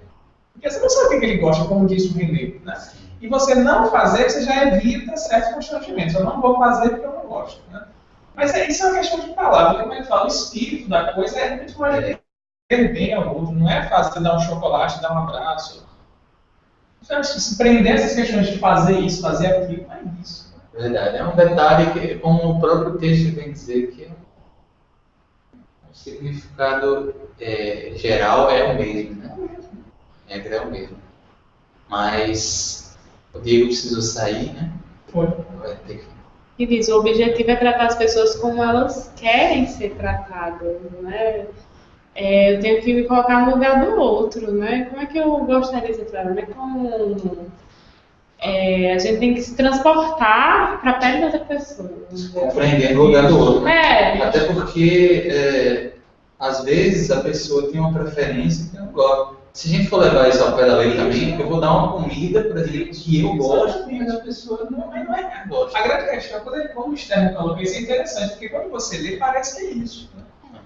Porque você não sabe o que ele gosta, como disse o René, né? E você não fazer, você já evita certos constrangimentos. Eu não vou fazer porque eu não gosto, né? Mas isso é uma questão de palavra. Como ele fala, o espírito da coisa é muito mais de querer bem ao outro. Não é fácil dar um chocolate, dar um abraço. Então, se prender essas questões de fazer isso, fazer aquilo, não é isso. Verdade. É um detalhe que, como o próprio texto vem dizer, que o significado geral é o mesmo, né? A regra é o mesmo. Mas o Diego precisou sair, né? Foi. Vai ter que que diz, o objetivo é tratar as pessoas como elas querem ser tratadas, né? Eu tenho que me colocar no lugar do outro, né? Como é que eu gostaria de ser tratada? Né? A gente tem que se transportar para perto da outra pessoa. Compreendendo o lugar do outro. É. Até porque, às vezes, a pessoa tem uma preferência que eu não gosto. Se a gente for levar isso ao pé da letra também, eu vou dar uma comida, por exemplo, que eu gosto, mas a pessoa não é que gosta. A grande questão, como o Stern falou, isso é interessante, porque quando você lê, parece que é isso. Né?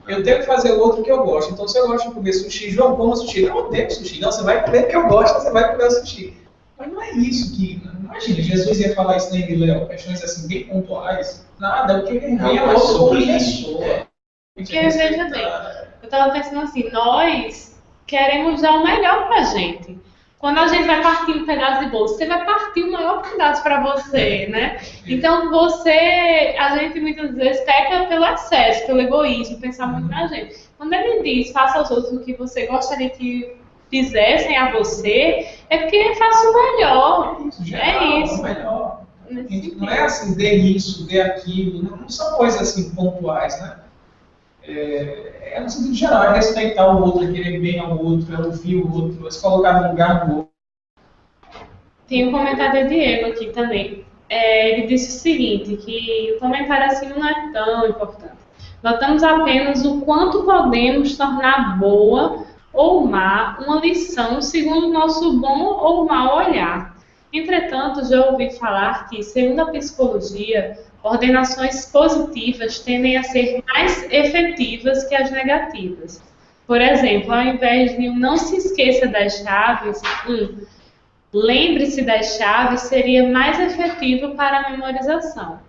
Eu tenho que fazer o outro que eu gosto. Então, se eu gosto de comer sushi, João, coma sushi. Não, eu odeio sushi. Não, você vai comer o que eu gosto, você vai comer o sushi. Mas não é isso que... Imagina, Jesus ia falar isso na Léo, questões assim, bem pontuais. Nada, porque ele vem a outra como pessoa. Porque, veja bem, eu estava pensando assim, nós queremos dar o melhor pra gente. Quando a gente vai partir um pedaço de bolo, você vai partir o maior pedaço para você, né? Então, a gente muitas vezes peca pelo excesso, pelo egoísmo, pensar muito na gente. Quando ele diz, faça aos outros o que você gostaria que fizessem a você, é porque faça o melhor. É isso. Melhor. Não é assim, dê isso, dê aquilo, não são coisas assim pontuais, né? É no sentido geral, é respeitar o outro, é querer bem ao outro, é ouvir o outro, é se colocar no lugar do outro. Tem um comentário de Diego aqui também. Ele disse o seguinte, que o comentário assim não é tão importante. Notamos apenas o quanto podemos tornar boa ou má uma lição segundo o nosso bom ou mau olhar. Entretanto, já ouvi falar que, segundo a psicologia, ordenações positivas tendem a ser mais efetivas que as negativas. Por exemplo, ao invés de não se esqueça das chaves, lembre-se das chaves seria mais efetivo para a memorização.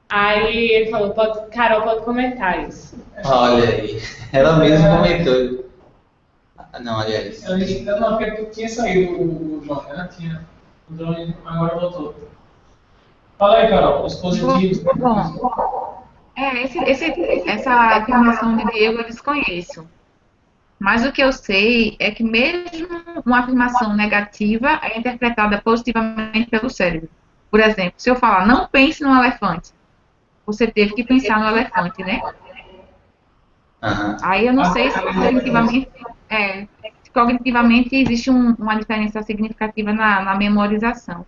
Aí ele falou, Carol pode comentar isso. Olha aí, ela mesma comentou. Não, olha isso. Não, porque tinha saído o drone, né? O drone agora voltou. Fala aí, Carol, os positivos. Bom, essa afirmação de Diego eu desconheço. Mas o que eu sei é que mesmo uma afirmação negativa é interpretada positivamente pelo cérebro. Por exemplo, se eu falar, não pense no elefante, você teve que pensar no elefante, né? Aí eu não sei se cognitivamente existe uma diferença significativa na memorização.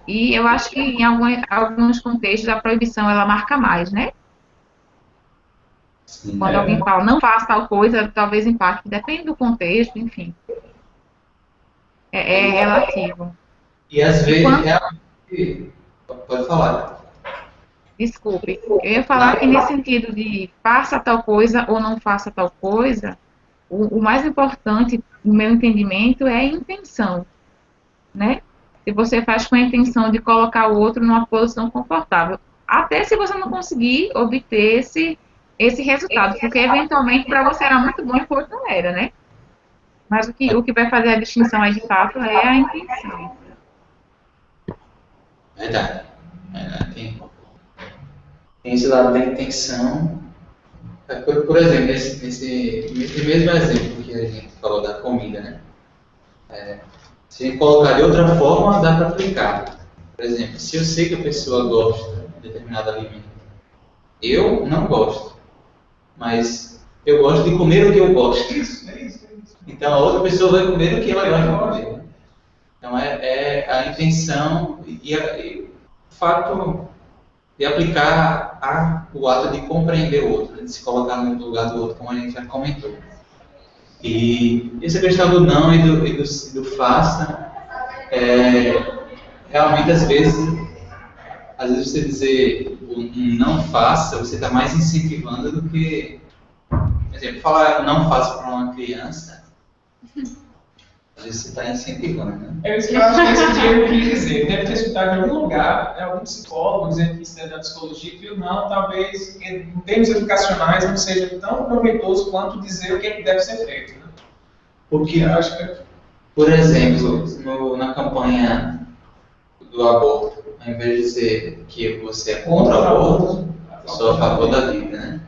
E eu acho que em alguns contextos a proibição ela marca mais, né? Sim, quando alguém fala não faça tal coisa, talvez impacte, depende do contexto, enfim. É relativo. E às vezes pode falar. Desculpe. Eu ia falar que nesse sentido de faça tal coisa ou não faça tal coisa, o mais importante, no meu entendimento, é a intenção, né? Se você faz com a intenção de colocar o outro numa posição confortável, até se você não conseguir obter esse resultado, porque eventualmente para você era muito bom e para o outro não era, né? Mas o que vai fazer a distinção aí de fato é a intenção. Verdade. Tem esse lado da intenção. Por exemplo, nesse mesmo exemplo que a gente falou da comida, né? Se a gente colocar de outra forma, dá para aplicar. Por exemplo, se eu sei que a pessoa gosta de determinado alimento, eu não gosto, mas eu gosto de comer o que eu gosto. Isso. Então a outra pessoa vai comer o que ela gosta de comer. Então é a intenção e o fato de aplicar o ato de compreender o outro, de se colocar no lugar do outro, como a gente já comentou. E essa questão do não e do faça, realmente às vezes você dizer um não faça, você está mais incentivando do que, por exemplo, falar não faça para uma criança, às vezes você está incentivando, né? É isso que eu acho que esse Diego quis dizer. Deve ter escutado em algum lugar, algum psicólogo dizendo que isso é da psicologia, que não, talvez, em termos educacionais, não seja tão proveitoso quanto dizer o que deve ser feito. Né? Porque eu acho que, por exemplo, na campanha do aborto, ao invés de dizer que você é contra o aborto, eu sou a favor da vida, né?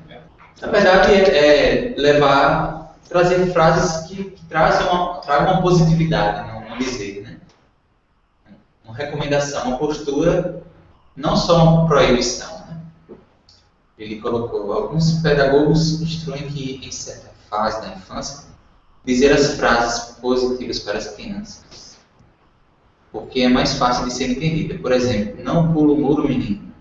Na verdade, trazer frases que tragam uma positividade, não dizer, né? Uma recomendação, uma postura, não só uma proibição, né? Ele colocou: alguns pedagogos instruem que, em certa fase da infância, dizer as frases positivas para as crianças, porque é mais fácil de ser entendida. Por exemplo, não pula o muro, menino.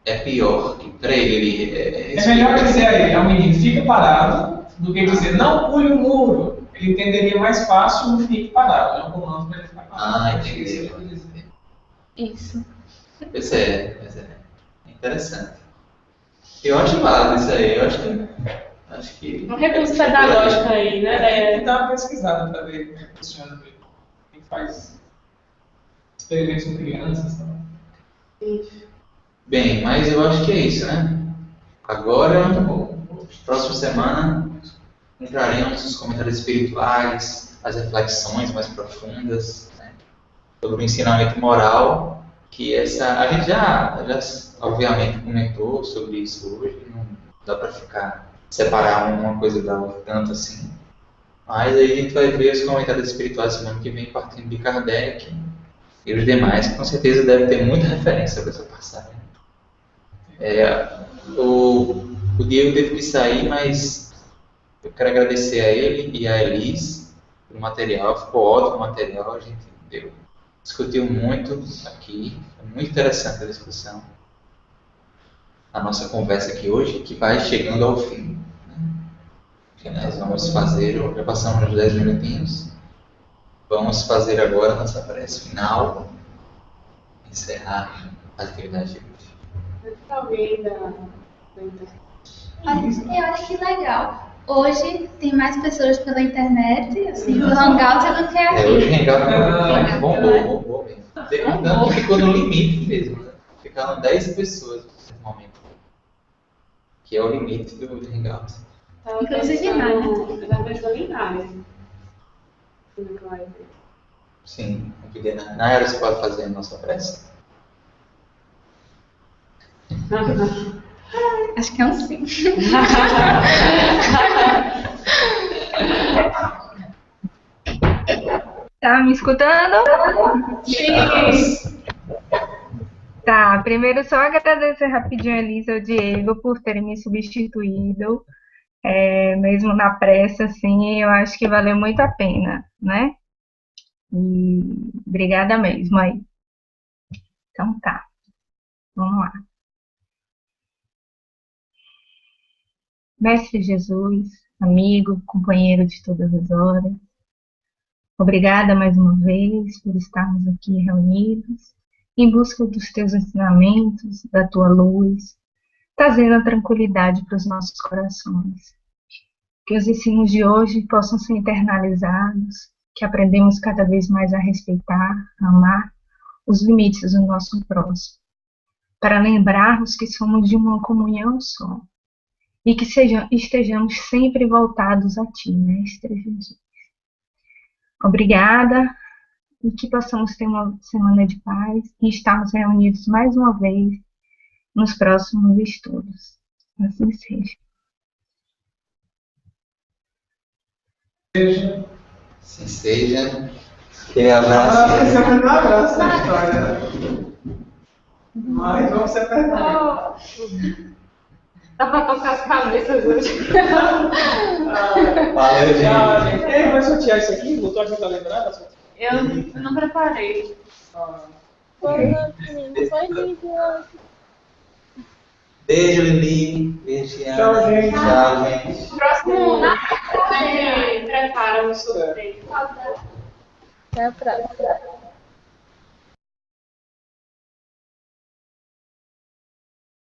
É pior que para ele. É melhor dizer a ele, ao menino, fica parado, do que dizer, não pule o muro. Ele entenderia mais fácil o fique parado, não pulando para ele ficar parado. Entendi. Isso. Pois é. É interessante. Eu acho válido isso aí. Eu acho que Um recurso pedagógico aí, né? Tem que dar uma pesquisada para ver como é que funciona. Quem faz experimentos com crianças também. Bem, mas eu acho que é isso, né? Agora, próxima semana, entraremos nos comentários espirituais, as reflexões mais profundas, né? Sobre o ensinamento moral, que a gente já obviamente comentou sobre isso hoje, não dá para separar uma coisa da outra tanto assim. Mas aí a gente vai ver os comentários espirituais semana que vem, partindo de Kardec e os demais, que com certeza deve ter muita referência sobre essa passagem. O Diego teve que sair, mas eu quero agradecer a ele e a Elis pelo material. Ficou ótimo o material, a gente discutiu muito aqui, foi muito interessante a discussão. A nossa conversa aqui hoje, que vai chegando ao fim, né? Que nós vamos fazer, já passamos uns 10 minutinhos, vamos fazer agora a nossa prece final, encerrar a atividade de hoje. Olha que legal. Hoje tem mais pessoas pela internet, assim, pelo Hangout do que aqui. Hoje o Hangout bombou mesmo. Tanto que ficou no limite mesmo. Ficaram 10 pessoas nesse momento. Que é o limite do Hangout. Inclusive nada. Sim, não pedir nada. Nayara, você pode fazer a nossa prece? Acho que é um sim. Tá me escutando? Sim. Tá, primeiro só agradecer rapidinho a Elisa e o Diego por terem me substituído, mesmo na pressa, assim, eu acho que valeu muito a pena, né? E obrigada mesmo aí. Então tá, vamos lá. Mestre Jesus, amigo, companheiro de todas as horas, obrigada mais uma vez por estarmos aqui reunidos em busca dos teus ensinamentos, da tua luz, trazendo a tranquilidade para os nossos corações. Que os ensinos de hoje possam ser internalizados, que aprendemos cada vez mais a respeitar, a amar os limites do nosso próximo, para lembrarmos que somos de uma comunhão só. E que estejamos sempre voltados a Ti, Mestre Jesus. Obrigada, e que possamos ter uma semana de paz e estarmos reunidos mais uma vez nos próximos estudos. Assim seja. Assim seja. Aquele abraço. Você vai dar um abraço na história. Mas vamos se apertar. Dá pra tocar as cabeças hoje. Valeu, gente. Ei, vai sortear isso aqui? Botou aqui pra lembrar? Eu não preparei. Boa noite, menino. Foi lindo hoje. Beijo, Lili. Beijo, Tiana. Tchau, gente. Tchau, gente. Próximo, a gente prepara um sorteio. Até a próxima.